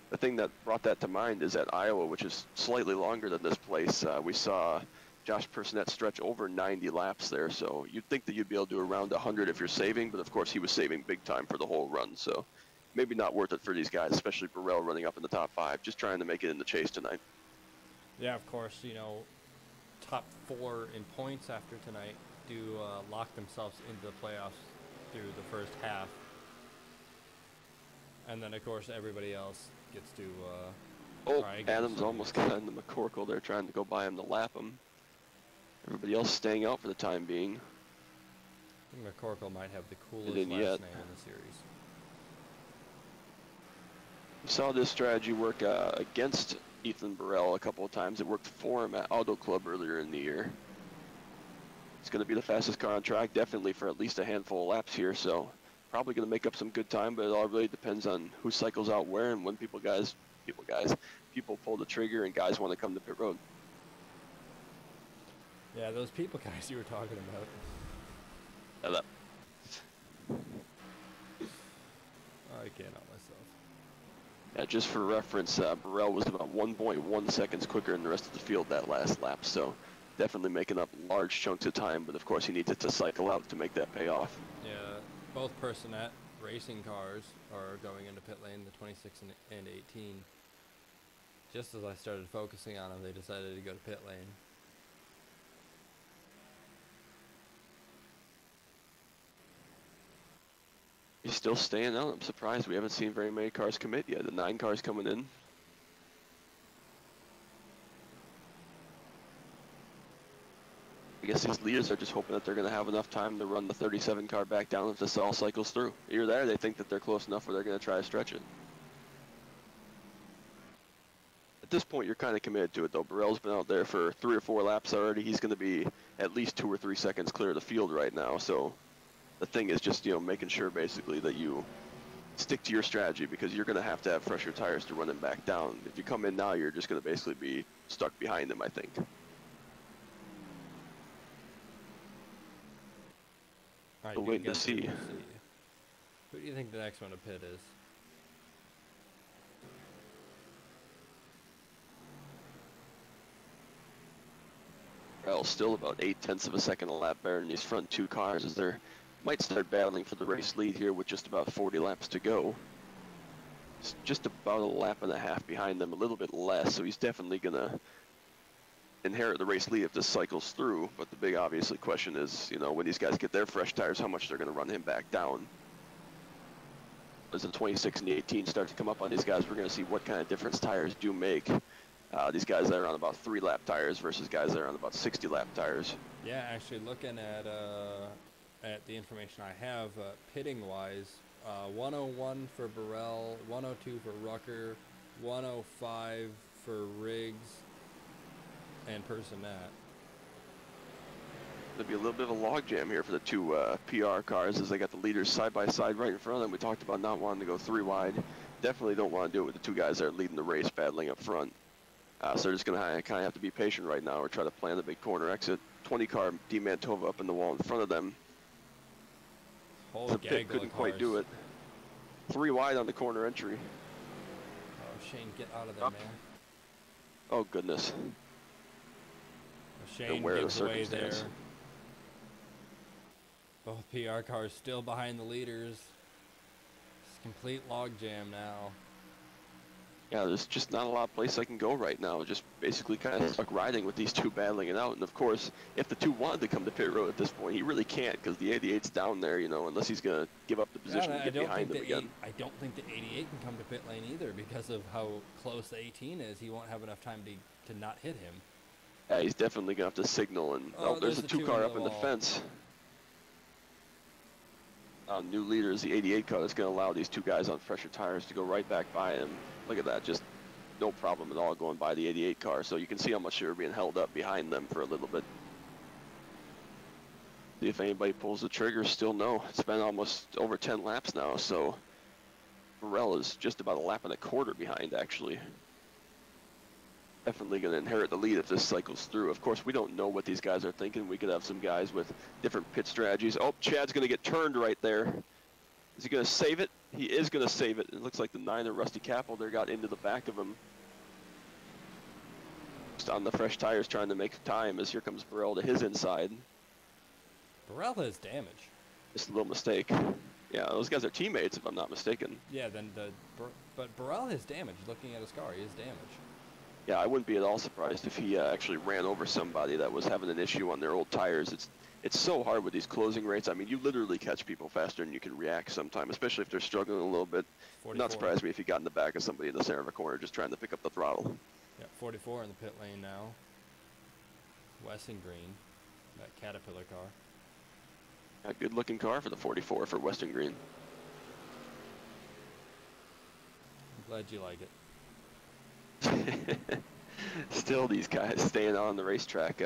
The thing that brought that to mind is at Iowa, which is slightly longer than this place. We saw Josh Personette stretch over 90 laps there, so you'd think that you'd be able to do around 100 if you're saving, but of course he was saving big time for the whole run, so maybe not worth it for these guys, especially Burrell running up in the top 5, just trying to make it in the chase tonight. Yeah, of course, you know, top 4 in points after tonight do lock themselves into the playoffs through the first half. And then, of course, everybody else gets to Adams almost got into McCorkle there, trying to go by him to lap him. Everybody else staying out for the time being. I think McCorkle might have the coolest last name in the series. We saw this strategy work against Ethan Burrell a couple of times. It worked for him at Auto Club earlier in the year. It's going to be the fastest car on track, definitely for at least a handful of laps here, so probably going to make up some good time, but it all really depends on who cycles out where and when people pull the trigger and guys want to come to pit road. Yeah, those people guys you were talking about. I can't help myself. Yeah, just for reference, Burrell was about 1.1 seconds quicker than the rest of the field that last lap, so definitely making up large chunks of time, but of course he needed to cycle out to make that pay off. Yeah, both Personette racing cars are going into pit lane, the 26 and 18. Just as I started focusing on them, they decided to go to pit lane. He's still staying out. I'm surprised we haven't seen very many cars commit yet. The 9 cars coming in. I guess these leaders are just hoping that they're going to have enough time to run the 37 car back down if this all cycles through. Either that or they think that they're close enough where they're going to try to stretch it. At this point, you're kind of committed to it, though. Burrell's been out there for 3 or 4 laps already. He's going to be at least 2 or 3 seconds clear of the field right now. So the thing is just, you know, making sure basically that you stick to your strategy, because you're going to have fresher tires to run him back down. If you come in now, you're just going to basically be stuck behind him, I think. All right, We'll wait to see. Who do you think the next one to pit is? Well, still about 0.8 of a second a lap better than these front 2 cars, as they might start battling for the race lead here with just about 40 laps to go. It's just about a lap and a half behind them, a little bit less, so he's definitely going to inherit the race lead if this cycles through. But the big obviously question is, you know, when these guys get their fresh tires, how much they're going to run him back down. As the 26 and the 18 start to come up on these guys, we're going to see what kind of difference tires do make. These guys that are on about 3-lap tires versus guys that are on about 60-lap tires. Yeah, actually looking at the information I have, pitting-wise, 101 for Burrell, 102 for Rucker, 105 for Riggs, and Personette. There'll be a little bit of a logjam here for the 2 PR cars, as they got the leaders side by side right in front of them. We talked about not wanting to go 3 wide. Definitely don't want to do it with the 2 guys that are leading the race battling up front. So they're just going to kind of have to be patient right now or try to plan the big corner exit. 20 car D Mantova up in the wall in front of them. The pit couldn't quite do it. 3 wide on the corner entry. Oh, Shane, get out of there, man. Oh, goodness. Shane gives away there. Both PR cars still behind the leaders. It's a complete logjam now. Yeah, there's just not a lot of place I can go right now. Just basically kind of stuck riding with these 2 battling it out. And of course, if the 2 wanted to come to pit road at this point, he really can't, because the 88's down there, you know, unless he's going to give up the position to get behind them again. I don't think the 88 can come to pit lane either, because of how close the 18 is. He won't have enough time to not hit him. Yeah, he's definitely going to have to signal. And there's a 2 car up in the fence. New leader is the 88 car that's going to allow these 2 guys on fresher tires to go right back by him. Look at that, just no problem at all going by the 88 car. So you can see how much they were being held up behind them for a little bit. See if anybody pulls the trigger. Still no. It's been almost over 10 laps now, so Burrell is just about a lap and a quarter behind, actually. Definitely going to inherit the lead if this cycles through. Of course, we don't know what these guys are thinking. We could have some guys with different pit strategies. Oh, Chad's going to get turned right there. Is he going to save it? He is going to save it. It looks like the 9 of Rusty Capel there got into the back of him. Just on the fresh tires trying to make time, as here comes Burrell to his inside. Burrell has damage. Just a little mistake. Yeah, those guys are teammates if I'm not mistaken. Yeah, but Burrell has damage. Looking at his car, he has damage. Yeah, I wouldn't be at all surprised if he actually ran over somebody that was having an issue on their old tires. It's so hard with these closing rates. I mean, you literally catch people faster than you can react sometimes, especially if they're struggling a little bit. 44. Not surprised me if he got in the back of somebody in the center of a corner just trying to pick up the throttle. Yeah, 44 in the pit lane now. Weston Green, that Caterpillar car. A good-looking car for the 44 for Weston Green. I'm glad you like it. Still, these guys staying on the racetrack.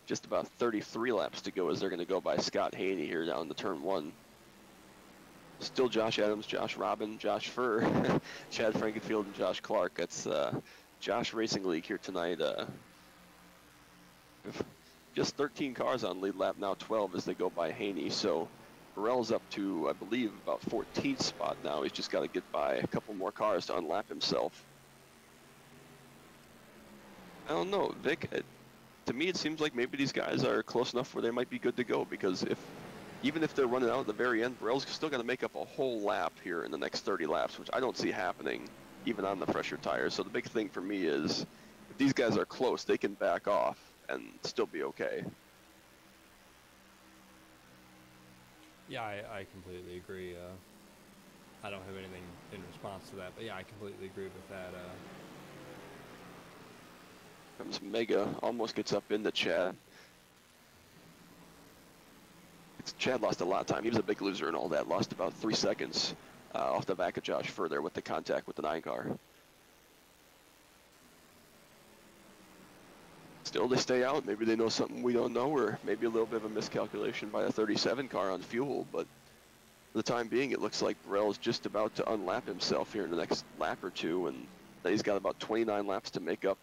Just about 33 laps to go as they're going to go by Scott Haney here down to turn 1. Still Josh Adams, Josh Robin, Josh Furr, Chad Frankenfield, and Josh Clark. That's Josh Racing League here tonight. Just 13 cars on lead lap, now 12 as they go by Haney. So Burrell's up to, I believe, about 14th spot now. He's just got to get by a couple more cars to unlap himself. I don't know, Vic. To me, it seems like maybe these guys are close enough where they might be good to go, because even if they're running out at the very end, Burrell's still got to make up a whole lap here in the next 30 laps, which I don't see happening even on the fresher tires. So the big thing for me is if these guys are close, they can back off and still be okay. Yeah, I completely agree. I don't have anything in response to that. But yeah, I completely agree with that. Comes Mega, almost gets up into Chad. Chad lost a lot of time. He was a big loser and all that. Lost about 3 seconds off the back of Josh further with the contact with the 9 car. Still, they stay out. Maybe they know something we don't know, or maybe a little bit of a miscalculation by the 37 car on fuel. But for the time being, it looks like Burrell is just about to unlap himself here in the next lap or two, and he's got about 29 laps to make up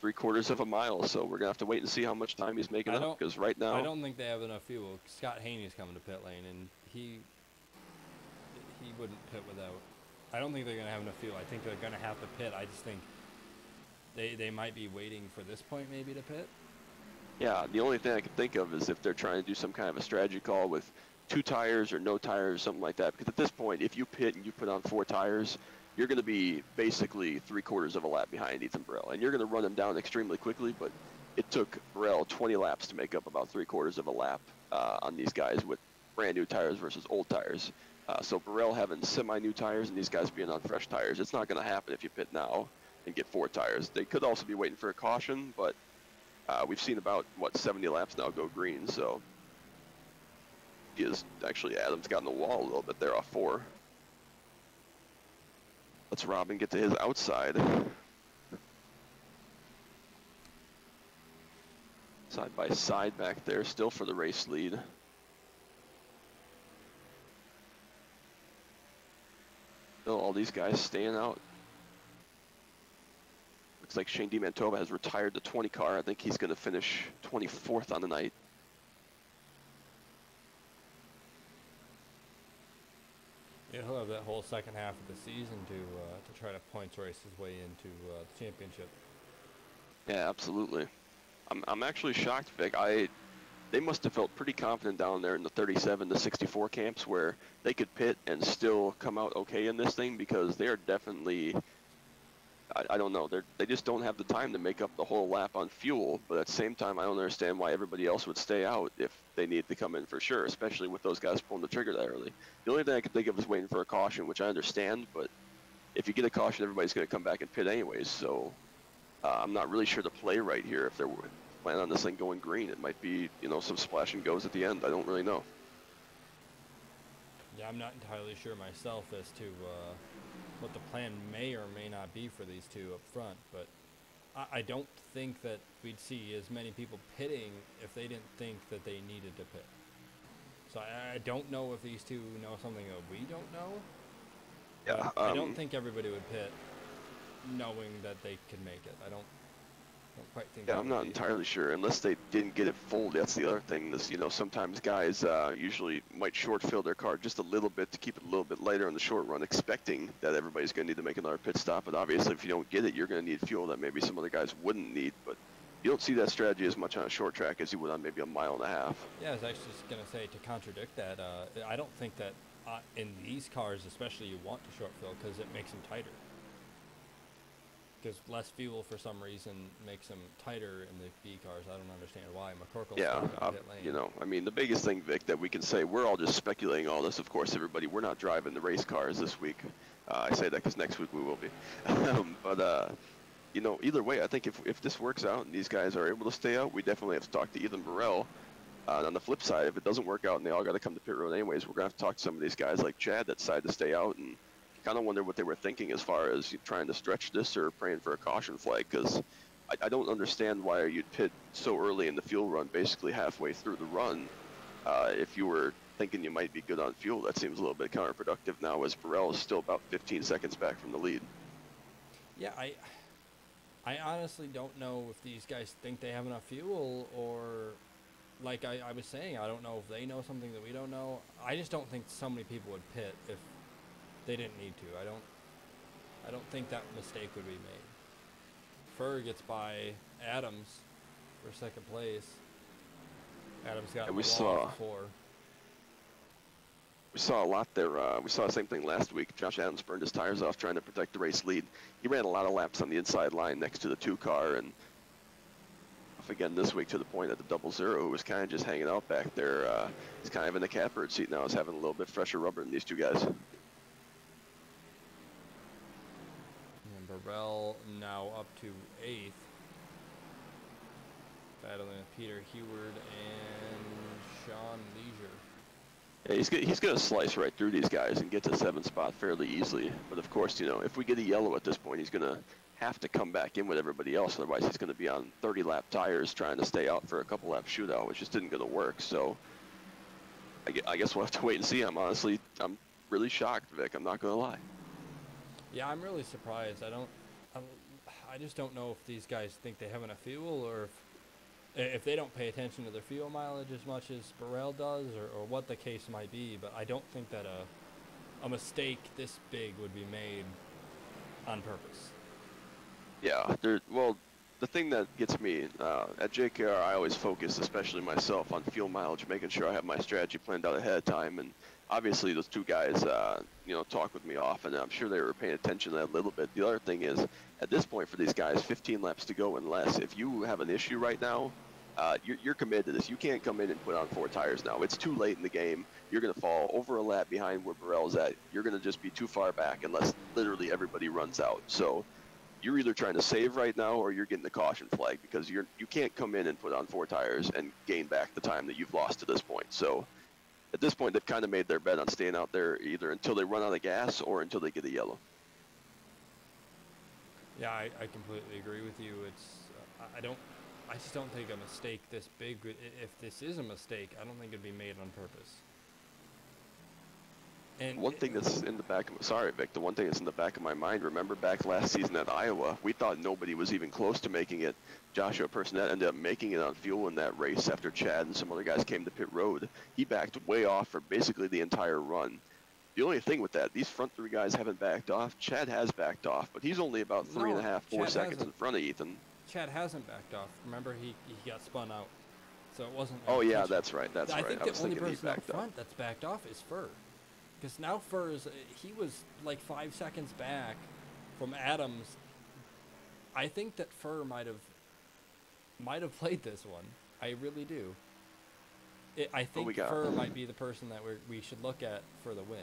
3/4 of a mile. So we're gonna have to wait and see how much time he's making up. Because right now, I don't think they have enough fuel. Scott Haney's coming to pit lane, and he wouldn't pit without. I don't think they're gonna have enough fuel. I think they're gonna have to pit. I just think they might be waiting for this point maybe to pit. Yeah, the only thing I can think of is if they're trying to do some kind of a strategy call with 2 tires or no tires, something like that. Because at this point, if you pit and you put on 4 tires, you're going to be basically 3/4 of a lap behind Ethan Burrell. And you're going to run him down extremely quickly, but it took Burrell 20 laps to make up about 3/4 of a lap on these guys with brand new tires versus old tires. So Burrell having semi-new tires and these guys being on fresh tires, it's not going to happen if you pit now and get 4 tires. They could also be waiting for a caution, but we've seen about, 70 laps now go green, so he is actually, Adams got in the wall a little bit there off 4. Let's Robin get to his outside. Side by side back there, still for the race lead. Still all these guys staying out. Looks like Shane DiMantova has retired the 20 car. I think he's going to finish 24th on the night. Yeah, he'll have that whole second half of the season to try to points race his way into the championship. Yeah, absolutely. I'm actually shocked, Vic. They must have felt pretty confident down there in the 37 to 64 camps where they could pit and still come out okay in this thing, because they are definitely, I don't know, they just don't have the time to make up the whole lap on fuel. But at the same time, I don't understand why everybody else would stay out if they need to come in for sure, especially with those guys pulling the trigger that early. The only thing I can think of is waiting for a caution, which I understand, but if you get a caution, everybody's going to come back and pit anyways. So I'm not really sure the play right here. If they're planning on this thing going green, it might be, some splash and goes at the end. I don't really know. Yeah, I'm not entirely sure myself as to what the plan may or may not be for these two up front, but I don't think that we'd see as many people pitting if they didn't think that they needed to pit. So I don't know if these two know something that we don't know. Yeah, I don't think everybody would pit knowing that they could make it. I don't quite think. Yeah, I'm not entirely sure, unless they didn't get it full. That's the other thing. This, sometimes guys usually might short fill their car just a little bit to keep it a little bit lighter on the short run, expecting that everybody's going to need to make another pit stop. But obviously, if you don't get it, you're going to need fuel that maybe some other guys wouldn't need. But you don't see that strategy as much on a short track as you would on maybe a mile and a half. Yeah, I was actually just going to say, to contradict that, I don't think that in these cars especially you want to short fill because it makes them tighter. Because less fuel for some reason makes them tighter in the B cars. I don't understand why. McCorkle's stuck on pit lane. The biggest thing, Vic, that we can say, we're all just speculating all this. Of course, everybody, we're not driving the race cars this week. I say that because next week we will be. Either way, I think if this works out and these guys are able to stay out, we definitely have to talk to Ethan Burrell. On the flip side, if it doesn't work out and they all got to come to pit road anyways, we're going to have to talk to some of these guys like Chad that decide to stay out, and kind of wonder what they were thinking as far as trying to stretch this or praying for a caution flag, because I don't understand why you'd pit so early in the fuel run, basically halfway through the run. If you were thinking you might be good on fuel, that seems a little bit counterproductive now, as Burrell is still about 15 seconds back from the lead. Yeah, I honestly don't know if these guys think they have enough fuel, or like I was saying, I don't know if they know something that we don't know. I just don't think so many people would pit if they didn't need to. I don't think that mistake would be made. Furr gets by Adams for second place. Adams got and we saw a lot there. We saw the same thing last week. Josh Adams burned his tires off trying to protect the race lead. He ran a lot of laps on the inside line next to the 2 car, and off again this week to the point that the 00, who was kind of just hanging out back there, he's kind of in the catbird seat now, is having a little bit fresher rubber than these 2 guys. Burrell now up to 8th. Battling with Peter Heward and Sean Leisure. Yeah, he's going to slice right through these guys and get to 7th spot fairly easily. But of course, you know, if we get a yellow at this point, he's going to have to come back in with everybody else. Otherwise, he's going to be on 30-lap tires trying to stay out for a couple-lap shootout, which just isn't going to work. So I guess we'll have to wait and see. I'm really shocked, Vic. I'm not going to lie. Yeah, I'm really surprised. I just don't know if these guys think they have enough fuel, or if they don't pay attention to their fuel mileage as much as Burrell does, or what the case might be. But I don't think that a mistake this big would be made on purpose. Yeah, well, the thing that gets me at JKR, I always focus, especially myself, on fuel mileage, making sure I have my strategy planned out ahead of time. And obviously, those two guys, you know, talk with me often. And I'm sure they were paying attention to that a little bit. The other thing is, at this point for these guys, 15 laps to go and less. If you have an issue right now, you're committed to this. You can't come in and put on 4 tires now. It's too late in the game. You're going to fall over a lap behind where Burrell's at. You're going to just be too far back unless literally everybody runs out. So you're either trying to save right now or you're getting the caution flag, because you can't come in and put on 4 tires and gain back the time that you've lost to this point. So at this point, they've kind of made their bet on staying out there either until they run out of gas or until they get a yellow. Yeah, I completely agree with you. I just don't think a mistake this big, if this is a mistake, I don't think it'd be made on purpose. And one thing that's in the back of, sorry, Vic, the one thing that's in the back of my mind, remember back last season at Iowa, we thought nobody was even close to making it. Joshua Personette ended up making it on fuel in that race after Chad and some other guys came to pit road. He backed way off for basically the entire run. The only thing with that, these front 3 guys haven't backed off. Chad has backed off, but he's only about 3.5, 4 seconds in front of Ethan. Chad hasn't backed off. Remember, he got spun out, so it wasn't. Oh yeah, that's right. That's I right. think I was the only thinking he person up backed front up. that's backed off is Furr, because now he was like 5 seconds back from Adams. I think that Furr might have played this one. I really do. I think Furr might be the person that we should look at for the win.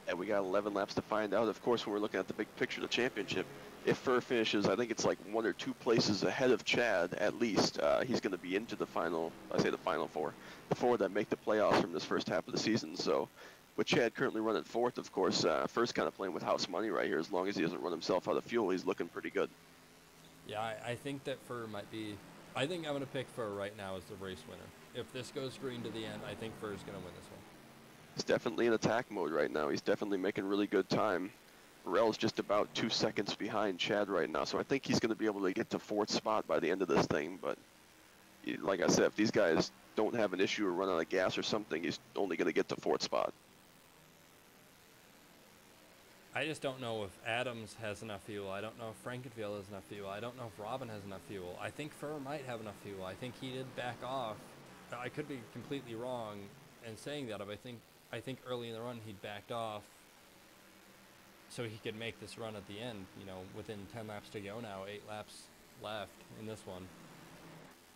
And we got 11 laps to find out. Of course, when we're looking at the big picture of the championship, if Furr finishes, I think it's like 1 or 2 places ahead of Chad, at least, he's going to be into the final, the final 4. The 4 that make the playoffs from this first half of the season. So with Chad currently running 4th, of course, Furr's kind of playing with house money right here. As long as he doesn't run himself out of fuel, he's looking pretty good. Yeah, I think that Furr might be, I think I'm going to pick Furr right now as the race winner. If this goes green to the end, I think Furr's going to win this one. He's definitely in attack mode right now. He's definitely making really good time. Burrell's just about 2 seconds behind Chad right now, so I think he's going to be able to get to 4th spot by the end of this thing. But like I said, if these guys don't have an issue or run out of gas or something, he's only going to get to 4th spot. I just don't know if Adams has enough fuel. I don't know if Frankenfield has enough fuel. I don't know if Robin has enough fuel. I think Furr might have enough fuel. I think he did back off. I could be completely wrong in saying that, but I think early in the run he'd backed off so he could make this run at the end, you know, within 10 laps to go now, 8 laps left in this one.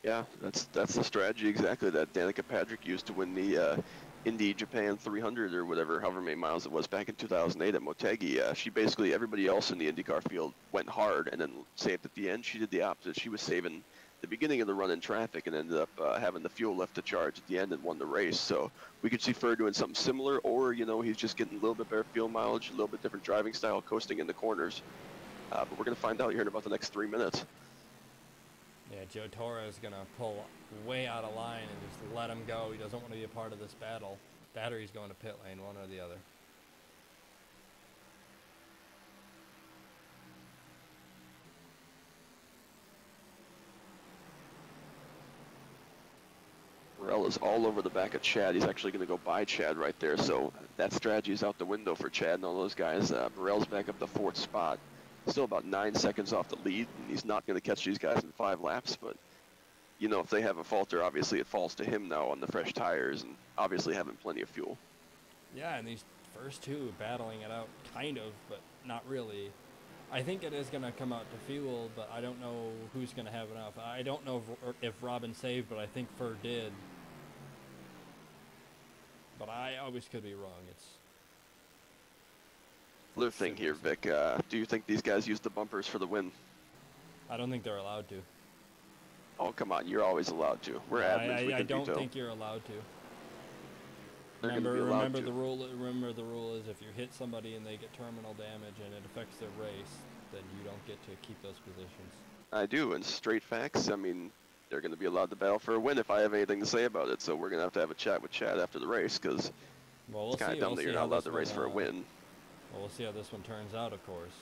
Yeah, that's the strategy exactly that Danica Patrick used to win the Indy Japan 300 or whatever, however many miles it was back in 2008 at Motegi. She basically, everybody else in the IndyCar field went hard and then saved at the end. She did the opposite. She was saving the beginning of the run in traffic and ended up having the fuel left to charge at the end and won the race. So we could see Furr doing something similar, or, you know, he's just getting a little bit better fuel mileage, a little bit different driving style, coasting in the corners. But we're going to find out here in about the next 3 minutes. Yeah, Joe Torres is going to pull way out of line and just let him go. He doesn't want to be a part of this battle. Battery's going to pit lane, one or the other. Burrell is all over the back of Chad. He's actually going to go by Chad right there. So that strategy is out the window for Chad and all those guys. Burrell's back up the 4th spot. Still about 9 seconds off the lead, and he's not going to catch these guys in 5 laps. But, you know, if they have a falter, obviously it falls to him now on the fresh tires and obviously having plenty of fuel. Yeah, and these first 2 battling it out, kind of, but not really. I think it is going to come out to fuel, but I don't know who's going to have enough. I don't know if Robin saved, but I think Furr did. But I always could be wrong. Other thing here, Vic, do you think these guys use the bumpers for the win? I don't think they're allowed to. Oh, come on, you're always allowed to. We're admins, we can I don't veto. think you're allowed to. They're going to be allowed remember to. the rule. Remember the rule is if you hit somebody and they get terminal damage and it affects their race, then you don't get to keep those positions. I do, and straight facts, I mean, they're going to be allowed to battle for a win if I have anything to say about it, so we're going to have a chat with Chad after the race, because it's kind of dumb that you're not allowed to race for a win. Well, we'll see how this one turns out, of course.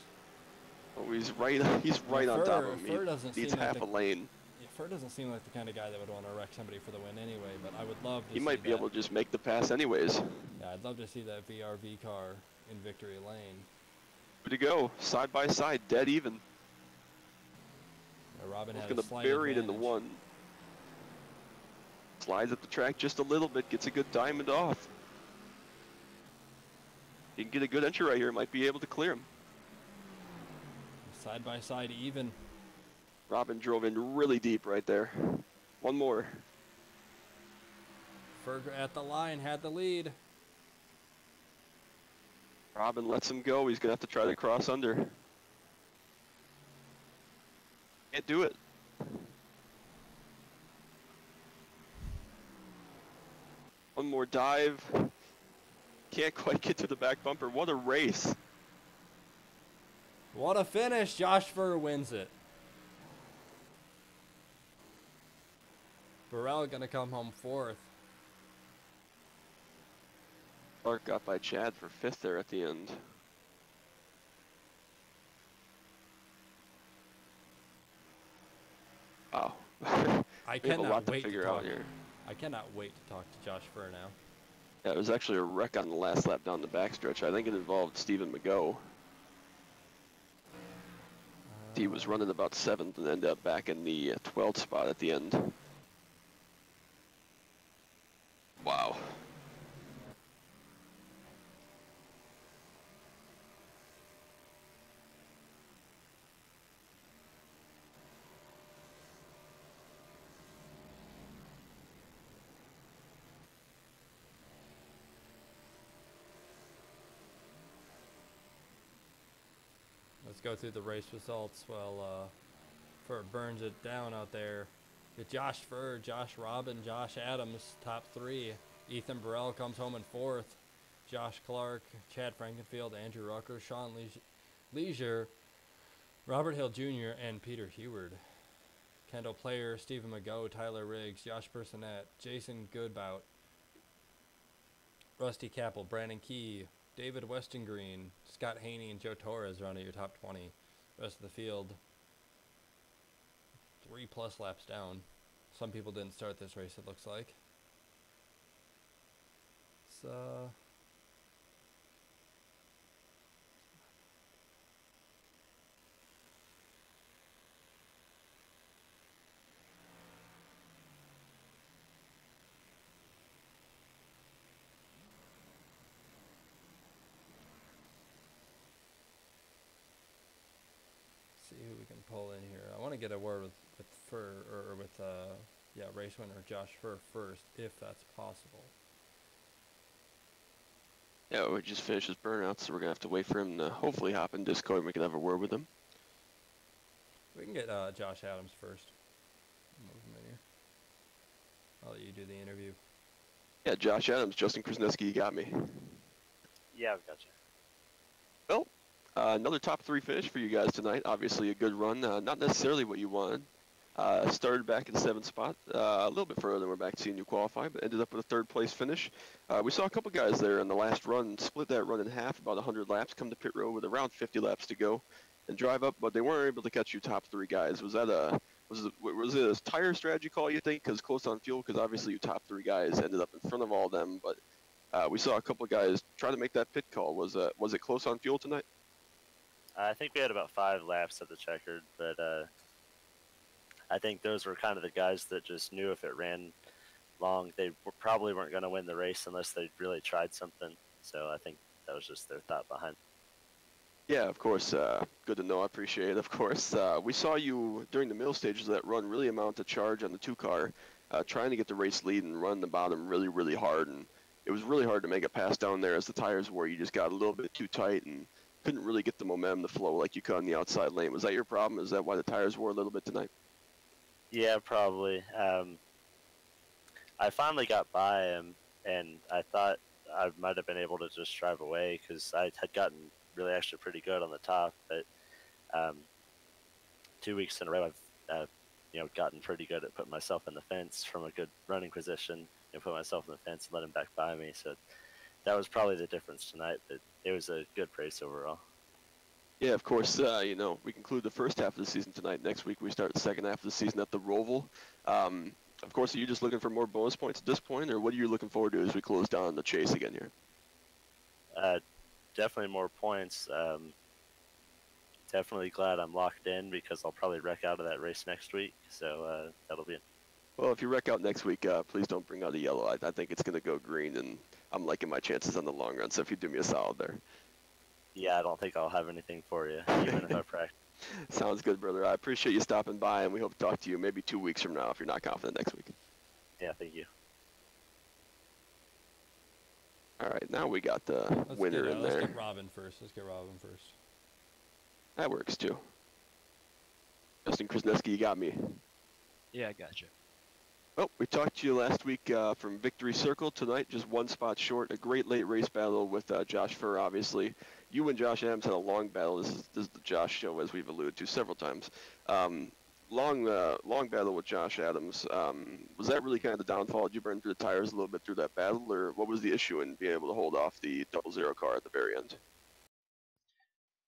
Oh, he's right on top of him. He needs half a lane. Fur doesn't seem like the kind of guy that would want to wreck somebody for the win anyway, but I would love to see He might be able to just make the pass anyways. Yeah, I'd love to see that VRV car in victory lane. Good to go, side by side, dead even. Robin had going a to slight bury it in advantage. the one. Slides up the track just a little bit, gets a good diamond off. He can get a good entry right here, might be able to clear him. Side by side even. Robin drove in really deep right there. One more. Ferg at the line, had the lead. Robin lets him go. He's going to have to try to cross under. Can't do it. One more dive. Can't quite get to the back bumper. What a race. What a finish. Josh Furr wins it. Burrell going to come home fourth. Clark got by Chad for fifth there at the end. Wow. I We have a lot cannot to wait figure to out talk. here. I cannot wait to talk to Josh Furr now. Yeah, it was actually a wreck on the last lap down the backstretch. I think it involved Stephen McGough. He was running about 7th and ended up back in the 12th spot at the end. Wow. Let's go through the race results while Furr burns it down out there. With Josh Furr, Josh Robin, Josh Adams, top 3. Ethan Burrell comes home in 4th. Josh Clark, Chad Frankenfield, Andrew Rucker, Sean Leisure, Robert Hill Jr., and Peter Heward. Kendall Player, Stephen McGough, Tyler Riggs, Josh Personette, Jason Goodbout, Rusty Capel, Brandon Key, David Westongreen, Scott Haney, and Joe Torres round out your top 20. Rest of the field, 3+ laps down. Some people didn't start this race, it looks like. It's, see who we can pull in here. I want to get a word with Furr, or with race winner Josh Furr first, if that's possible. Yeah, we just finished his burnout, so we're going to have to wait for him to hopefully hop in Discord and we can have a word with him. We can get Josh Adams first. Move him in here. I'll let you do the interview. Yeah, Josh Adams, Justin Krasniewski, you got me. Yeah, I've got you. Well, another top 3 finish for you guys tonight. Obviously a good run, not necessarily what you wanted. Started back in 7th spot, a little bit further than we're back to seeing you qualify, but ended up with a 3rd place finish. We saw a couple guys there in the last run, split that run in half, about 100 laps, come to pit road with around 50 laps to go, and drive up, but they weren't able to catch you top 3 guys. Was that was it a tire strategy call, you think, because close on fuel? Because obviously you top 3 guys ended up in front of all of them, but we saw a couple guys try to make that pit call. Was it close on fuel tonight? I think we had about 5 laps of the checkered, but I think those were kind of the guys that just knew if it ran long, they probably weren't going to win the race unless they really tried something. So I think that was just their thought behind. Yeah, of course. Good to know. I appreciate it, of course. We saw you during the middle stages of that run really amount to charge on the 2-car, trying to get the race lead and run the bottom really, really hard. And it was really hard to make a pass down there as the tires were. You just got a little bit too tight and couldn't really get the momentum to flow like you could on the outside lane. Was that your problem? Is that why the tires wore a little bit tonight? Yeah, probably. I finally got by him, and I thought I might have been able to just drive away because I had gotten really actually pretty good on the top. But 2 weeks in a row, I've gotten pretty good at putting myself in the fence from a good running position and put myself in the fence and let him back by me. So that was probably the difference tonight. But it was a good race overall. Yeah, of course, we conclude the first half of the season tonight. Next week we start the second half of the season at the Roval. Of course, are you just looking for more bonus points at this point, or what are you looking forward to as we close down the chase again here? Definitely more points. Definitely glad I'm locked in because I'll probably wreck out of that race next week. So that'll be it. Well, if you wreck out next week, please don't bring out a yellow. I think it's going to go green, and I'm liking my chances on the long run, so if you do me a solid there. Yeah, I don't think I'll have anything for you, even if I practice. Sounds good, brother. I appreciate you stopping by, and we hope to talk to you maybe 2 weeks from now if you're not confident next week. Yeah, thank you. All right, now we got the winner in there. Let's get Robin first. That works, too. Justin Krasneski, you got me. Yeah, I gotcha. Well, we talked to you last week from Victory Circle. Tonight, just one spot short. A great late race battle with Josh Furr, obviously. You and Josh Adams had a long battle. This is the Josh show, as we've alluded to several times. Long battle with Josh Adams. Was that really kind of the downfall? Did you burn through the tires a little bit through that battle, or what was the issue in being able to hold off the 00 car at the very end?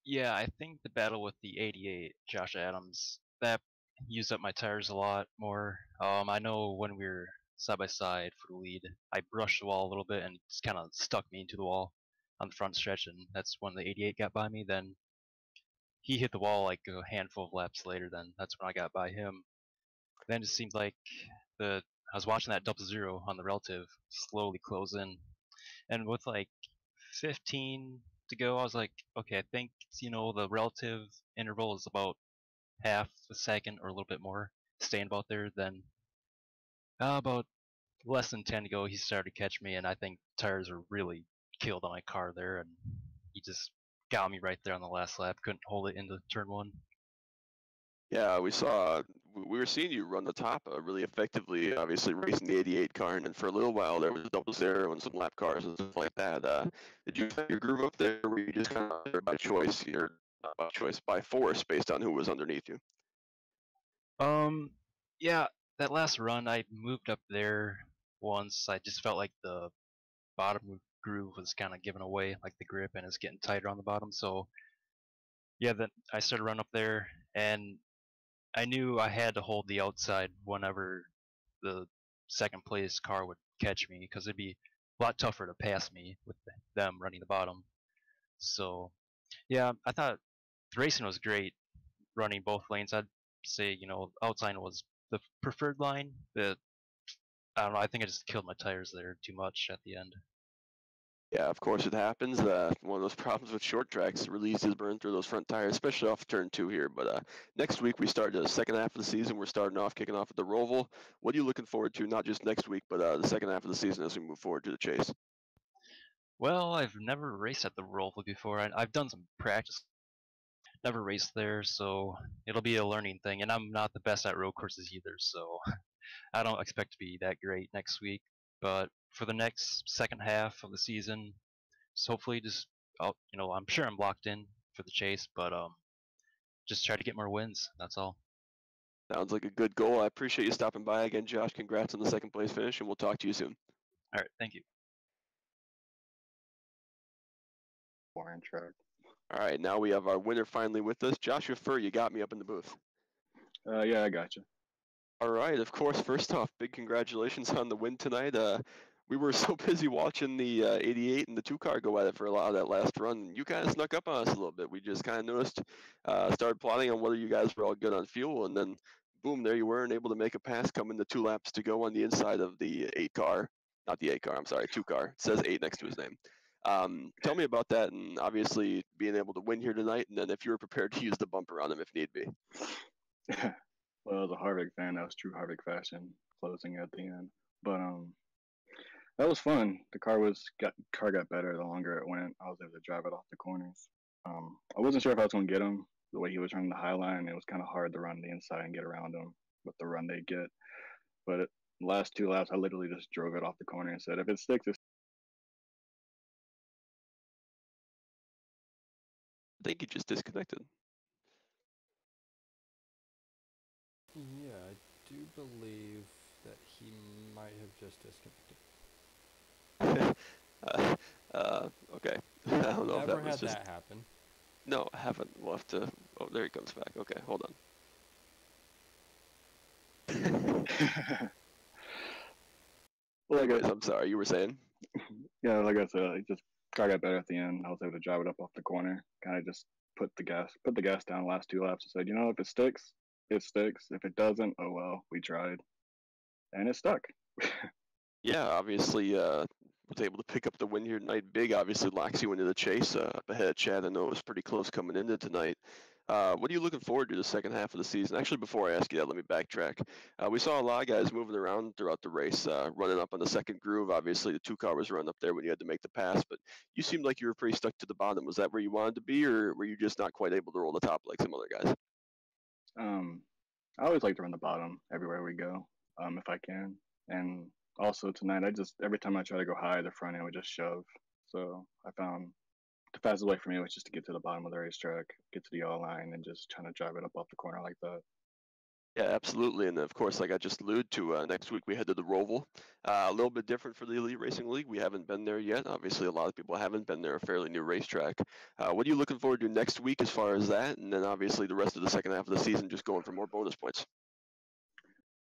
Yeah, I think the battle with the 88, Josh Adams, that used up my tires a lot more. I know when we were side by side for the lead, I brushed the wall a little bit and just kind of stuck me into the wall on the front stretch, and that's when the 88 got by me. Then he hit the wall like a handful of laps later. Then that's when I got by him. Then it seemed like I was watching that 00 on the relative slowly close in, and with like 15 to go, I was like, okay, I think the relative interval is about half a second or a little bit more, staying about there. Then about less than 10 to go, he started to catch me, and I think tires were really killed on my car there, and he just got me right there on the last lap. Couldn't hold it into turn one. Yeah, we were seeing you run the top really effectively, obviously racing the 88 car, and then for a little while there was a 00 and some lap cars and stuff like that. Did you find your groove up there, or were you just kind of there by choice, or not by choice, by force, based on who was underneath you? Yeah, that last run I moved up there once. I just felt like the bottom groove was kind of giving away, like the grip, and it's getting tighter on the bottom. So yeah, then I started running up there, and I knew I had to hold the outside whenever the second place car would catch me, because it'd be a lot tougher to pass me with them running the bottom. So yeah, I thought the racing was great, running both lanes. I'd say outside was the preferred line, but I don't know. I think I just killed my tires there too much at the end. Yeah, of course it happens. One of those problems with short tracks, releases burn through those front tires, especially off turn 2 here. But next week we start the second half of the season. We're kicking off at the Roval. What are you looking forward to, not just next week, but the second half of the season as we move forward to the chase? Well, I've never raced at the Roval before. I've done some practice, never raced there, so it'll be a learning thing. And I'm not the best at road courses either, so I don't expect to be that great next week. But for the next second half of the season, just hopefully I'm sure I'm locked in for the chase, but just try to get more wins. That's all. Sounds like a good goal. I appreciate you stopping by again, Josh. Congrats on the second place finish, and we'll talk to you soon. All right, thank you. Foreign track. All right, now we have our winner finally with us. Joshua Furr, you got me up in the booth. Yeah, I got you. All right, of course, first off, big congratulations on the win tonight. We were so busy watching the 88 and the 2-car go at it for a lot of that last run. You kind of snuck up on us a little bit. We just kind of noticed, started plotting on whether you guys were all good on fuel, and then boom, there you were, and able to make a pass coming the 2 laps to go on the inside of the 8-car. Not the 8-car, I'm sorry, 2-car. It says 8 next to his name. Tell me about that, and obviously being able to win here tonight, and then if you were prepared to use the bumper on him if need be. Well, as a Harvick fan, that was true Harvick fashion, closing at the end. But that was fun. The car got better the longer it went. I was able to drive it off the corners. I wasn't sure if I was going to get him the way he was running the high line. It was kind of hard to run the inside and get around him with the run they get. But the last 2 laps, I literally just drove it off the corner and said, if it sticks, it's. I think he just disconnected. Yeah, I do believe that he might have just disconnected. Okay. I don't know if Never that was had just. that happen. No, I haven't. We'll have to. Oh, there he comes back. Okay, hold on. Well, anyways, I'm sorry. You were saying? Yeah, like I said, I just car got better at the end. I was able to drive it up off the corner. Kind of just put the gas down last 2 laps and said, if it sticks, it sticks. If it doesn't, oh well, we tried, and it stuck. Yeah, obviously, was able to pick up the win here tonight. Big, obviously, locks you into the chase ahead of Chad. I know it was pretty close coming into tonight. What are you looking forward to the second half of the season? Actually, before I ask you that, let me backtrack. We saw a lot of guys moving around throughout the race, running up on the second groove. Obviously, the 2 car was running up there when you had to make the pass, but you seemed like you were pretty stuck to the bottom. Was that where you wanted to be, or were you just not quite able to roll the top like some other guys? I always like to run the bottom everywhere we go, if I can. And also tonight, every time I try to go high, the front end would just shove. So I found the fastest way for me was just to get to the bottom of the racetrack, get to the all line, and just trying to drive it up off the corner like that. Yeah, absolutely. And of course, like I just alluded to, next week we head to the Roval. A little bit different for the Elite Racing League. We haven't been there yet. Obviously, a lot of people haven't been there, a fairly new racetrack. What are you looking forward to next week as far as that? And then obviously the rest of the second half of the season just going for more bonus points.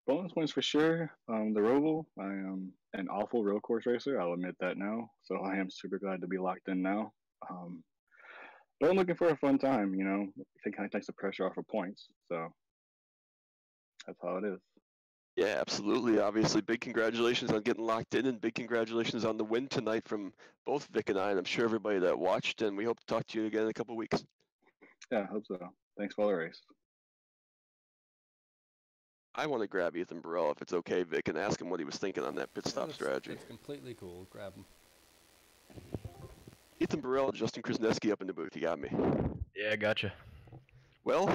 Bonus points for sure. The Roval, I am an awful road course racer. I'll admit that now. So I am super glad to be locked in now. But I'm looking for a fun time, It kind of takes the pressure off of points. So that's how it is. Yeah, absolutely. Obviously, big congratulations on getting locked in, and big congratulations on the win tonight from both Vic and I, and I'm sure everybody that watched. And we hope to talk to you again in a couple of weeks. Yeah, I hope so. Thanks for the race. I want to grab Ethan Burrell, if it's okay, Vic, and ask him what he was thinking on that pit stop strategy. That's completely cool. Grab him. Ethan Burrell, Justin Krasneski up in the booth. You got me. Yeah, gotcha. Well,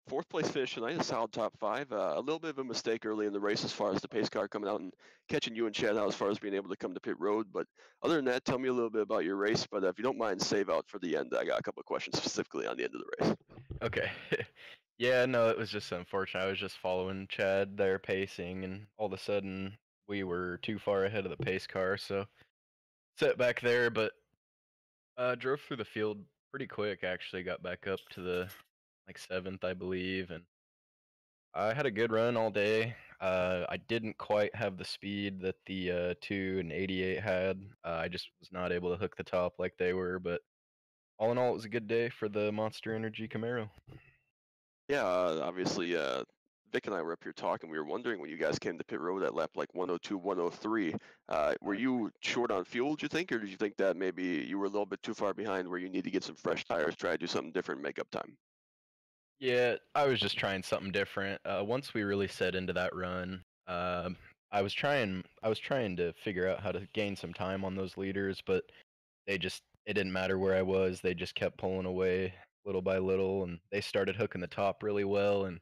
4th place finish tonight, a solid top 5. A little bit of a mistake early in the race as far as the pace car coming out and catching you and Chad out as far as being able to come to pit road. But other than that, tell me a little bit about your race. But if you don't mind, save out for the end. I got a couple of questions specifically on the end of the race. Okay. Yeah, no, it was just unfortunate. I was just following Chad there pacing, and all of a sudden we were too far ahead of the pace car, so set back there, but drove through the field pretty quick, actually. Got back up to the 7th, I believe, and I had a good run all day. I didn't quite have the speed that the 2 and 88 had. I just was not able to hook the top like they were, but all in all, it was a good day for the Monster Energy Camaro. Yeah, obviously, Vic and I were up here talking. We were wondering when you guys came to pit road at lap like 102, 103. Were you short on fuel, do you think, or did you think that maybe you were a little bit too far behind where you need to get some fresh tires, try to do something different, make up time? Yeah, I was just trying something different. Once we really set into that run, I was trying to figure out how to gain some time on those leaders, but it didn't matter where I was. They just kept pulling away little by little, and they started hooking the top really well, and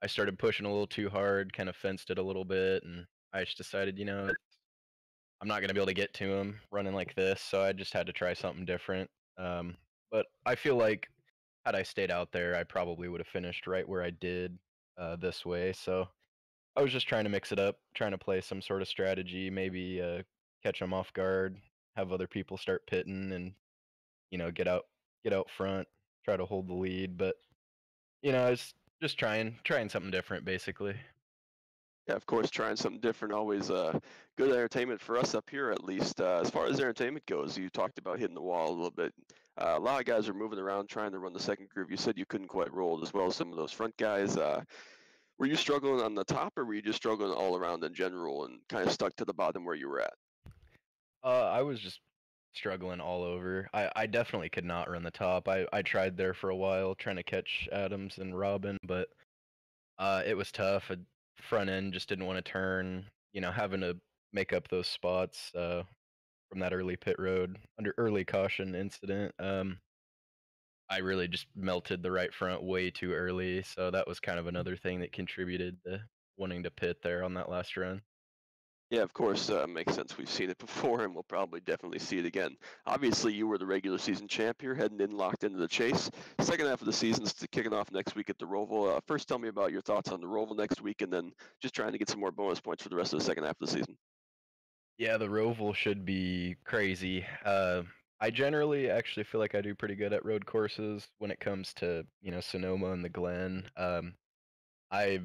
I started pushing a little too hard, kind of fenced it a little bit, and I just decided, I'm not going to be able to get to them running like this, so I just had to try something different. But I feel like had I stayed out there, I probably would have finished right where I did this way. So I was just trying to mix it up, trying to play some sort of strategy, maybe catch them off guard, have other people start pitting, and get out front, try to hold the lead. But I was just trying something different, basically. Yeah, of course, trying something different, always good entertainment for us up here, at least. As far as entertainment goes, you talked about hitting the wall a little bit. A lot of guys are moving around trying to run the second groove. You said you couldn't quite roll as well as some of those front guys. Were you struggling on the top, or were you just struggling all around in general and kind of stuck to the bottom where you were at? I was just struggling all over. I definitely could not run the top. I tried there for a while trying to catch Adams and Robin, but it was tough. Front end just didn't want to turn, having to make up those spots from that early pit road under early caution incident. I really just melted the right front way too early, so that was kind of another thing that contributed to wanting to pit there on that last run. Yeah, of course, makes sense. We've seen it before, and we'll probably definitely see it again. Obviously, you were the regular season champ here, heading in locked into the chase. Second half of the season's kicking off next week at the Roval. First, tell me about your thoughts on the Roval next week, and then just trying to get some more bonus points for the rest of the second half of the season. Yeah, the Roval should be crazy. I generally actually feel like I do pretty good at road courses when it comes to, Sonoma and the Glen. I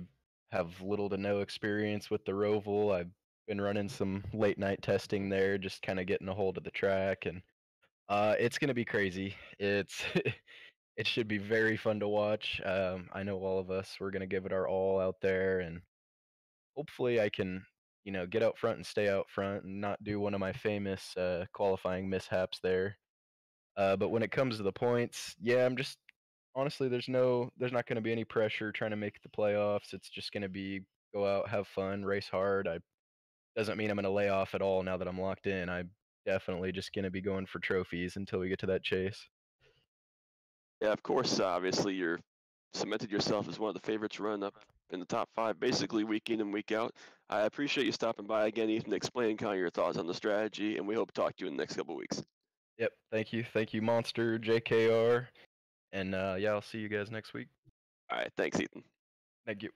have little to no experience with the Roval. I've been running some late night testing there, just kind of getting a hold of the track, and it's gonna be crazy. It's it should be very fun to watch. I know all of us we're gonna give it our all out there, and hopefully I can, get out front and stay out front and not do one of my famous qualifying mishaps there. But when it comes to the points, yeah, I'm just honestly, there's not going to be any pressure trying to make the playoffs. It's just going to be go out, have fun, race hard. I doesn't mean I'm going to lay off at all now that I'm locked in. I'm definitely just going to be going for trophies until we get to that chase. Yeah, of course, obviously, you're cemented yourself as one of the favorites to run up in the top 5, basically week in and week out. I appreciate you stopping by again, Ethan, explaining kind of your thoughts on the strategy, and we hope to talk to you in the next couple of weeks. Yep, thank you, Monster, JKR, and yeah, I'll see you guys next week. All right, thanks, Ethan. Thank you.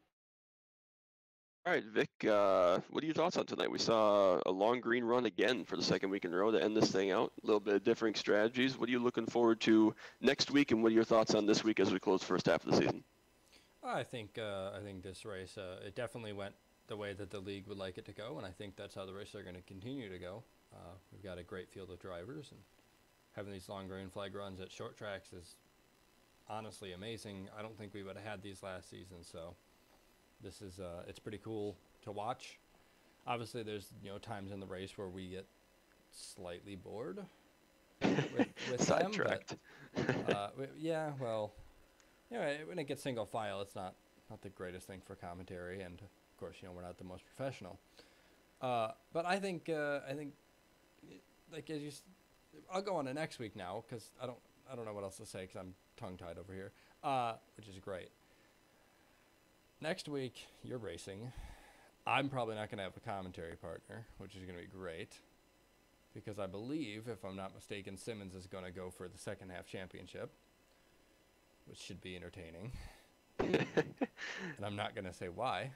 All right, Vic, what are your thoughts on tonight? We saw a long green run again for the second week in a row to end this thing out. A little bit of differing strategies. What are you looking forward to next week, and what are your thoughts on this week as we close the first half of the season? I think this race it definitely went the way that the league would like it to go, and I think that's how the races are going to continue to go. We've got a great field of drivers, and having these long green flag runs at short tracks is honestly amazing. I don't think we would have had these last season, so this is it's pretty cool to watch. Obviously, there's times in the race where we get slightly bored with Sidetracked. them, but yeah, well, when it gets single file, it's not the greatest thing for commentary, and of course, we're not the most professional. But I think like I'll go on to next week now because I don't know what else to say because I'm tongue tied over here, which is great. Next week, you're racing. I'm probably not going to have a commentary partner, which is going to be great because I believe, if I'm not mistaken, Simmons is going to go for the second half championship, which should be entertaining. And I'm not going to say why,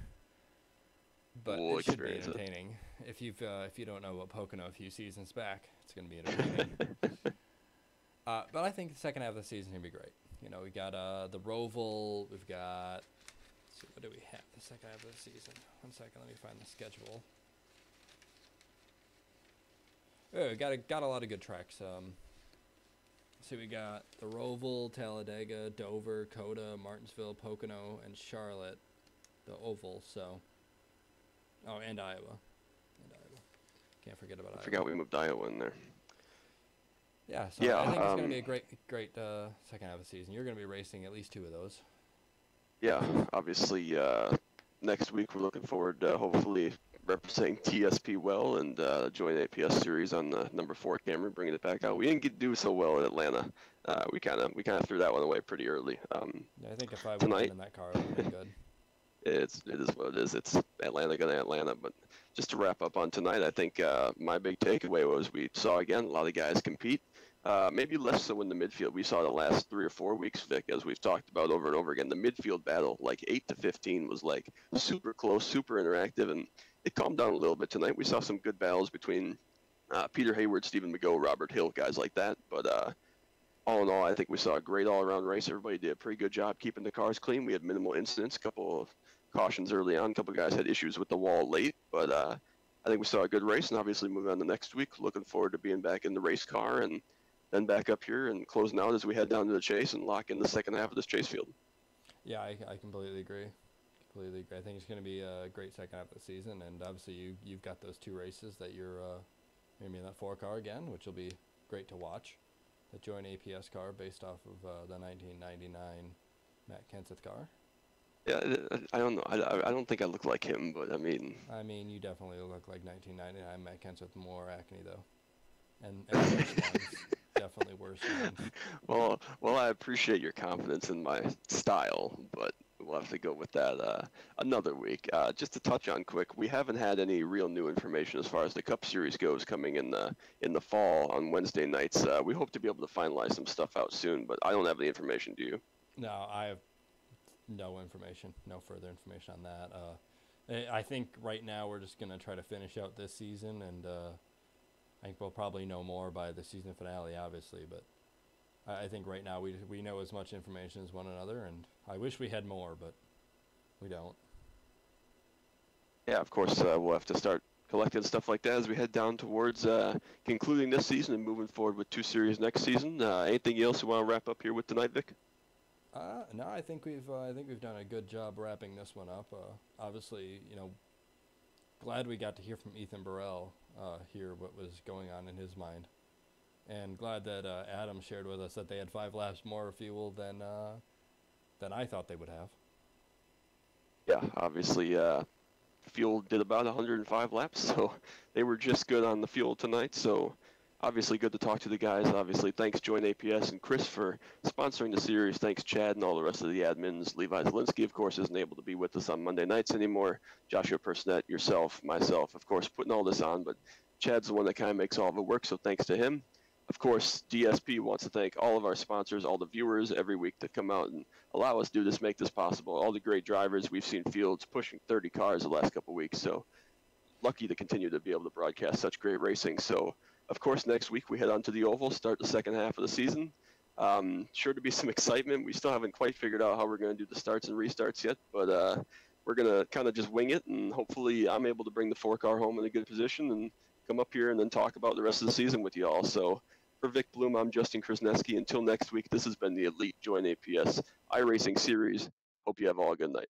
but We'll it should be experience it. entertaining. If you don't know what Pocono a few seasons back, it's going to be entertaining. But I think the second half of the season is going to be great. We got the Roval, we've got. Let's see, what do we have the second half of the season? 1 second, let me find the schedule. Oh, we got a lot of good tracks. So we got the Roval, Talladega, Dover, Coda, Martinsville, Pocono, and Charlotte, the Oval. So, and Iowa. Can't forget about Iowa. I forgot we moved Iowa in there. Yeah, so I think it's going to be a great second half of the season. You're going to be racing at least 2 of those. Yeah, obviously, next week we're looking forward to hopefully representing TSP well and JoinAPS series on the number 4 camera, bringing it back out. We didn't do so well in Atlanta. We kind of threw that one away pretty early. Yeah, I think if I would have been in that car, it would have been good. It is what it is. It's Atlanta gonna Atlanta. But just to wrap up on tonight, I think my big takeaway was we saw again a lot of guys compete. Maybe less so in the midfield. We saw the last 3 or 4 weeks, Vic, as we've talked about over and over again. The midfield battle, like 8 to 15, was like super close, super interactive, and it calmed down a little bit tonight. We saw some good battles between Peter Hayward, Stephen McGough, Robert Hill, guys like that. But all in all, I think we saw a great all-around race. Everybody did a pretty good job keeping the cars clean. We had minimal incidents, a couple of cautions early on. A couple of guys had issues with the wall late, but I think we saw a good race, and obviously moving on to next week, looking forward to being back in the race car and then back up here and closing out as we head down to the chase and lock in the second half of this chase field. Yeah, I completely agree. I think it's going to be a great second half of the season, and obviously you've got those 2 races that you're maybe in that 4 car again, which will be great to watch. The JoinAPS car based off of the 1999 Matt Kenseth car. Yeah, I don't know. I don't think I look like him, but I mean, you definitely look like 1999 Matt Kenseth, more acne though. and worse ones. Definitely worse ones. Well, I appreciate your confidence in my style, but we'll have to go with that another week. Just to touch on quick, we haven't had any real new information as far as the Cup Series goes coming in the fall on Wednesday nights. We hope to be able to finalize some stuff out soon, but I don't have any information. Do you? No, I have no information, no further information on that. I think right now we're just going to try to finish out this season, and I think we'll probably know more by the season finale, obviously, but I think right now we know as much information as one another, and I wish we had more, but we don't. Yeah, of course, we'll have to start collecting stuff like that as we head down towards concluding this season and moving forward with 2 series next season. Anything else you want to wrap up here with tonight, Vic? No, I think we've done a good job wrapping this one up. Obviously, glad we got to hear from Ethan Burrell, hear what was going on in his mind, and glad that Adam shared with us that they had 5 laps more fuel than I thought they would have. Yeah, obviously, fuel did about 105 laps, so they were just good on the fuel tonight. So obviously good to talk to the guys. Obviously, thanks JoinAPS and Chris for sponsoring the series. Thanks Chad and all the rest of the admins. Levi Zielinski, of course, isn't able to be with us on Monday nights anymore. Joshua Personette, yourself, myself, of course, putting all this on, but Chad's the one that kind of makes all of it work, so thanks to him. Of course, DSP wants to thank all of our sponsors, all the viewers every week that come out and allow us to do this, make this possible. All the great drivers. We've seen fields pushing 30 cars the last couple of weeks, so lucky to continue to be able to broadcast such great racing. So, of course, next week we head on to the Oval, start the second half of the season. Sure to be some excitement. We still haven't quite figured out how we're going to do the starts and restarts yet, but we're going to kind of just wing it, and hopefully I'm able to bring the 4-car home in a good position and come up here and then talk about the rest of the season with you all. So for Vic Bloom, I'm Justin Krasneski. Until next week, this has been the Elite JoinAPS iRacing series. Hope you have all a good night.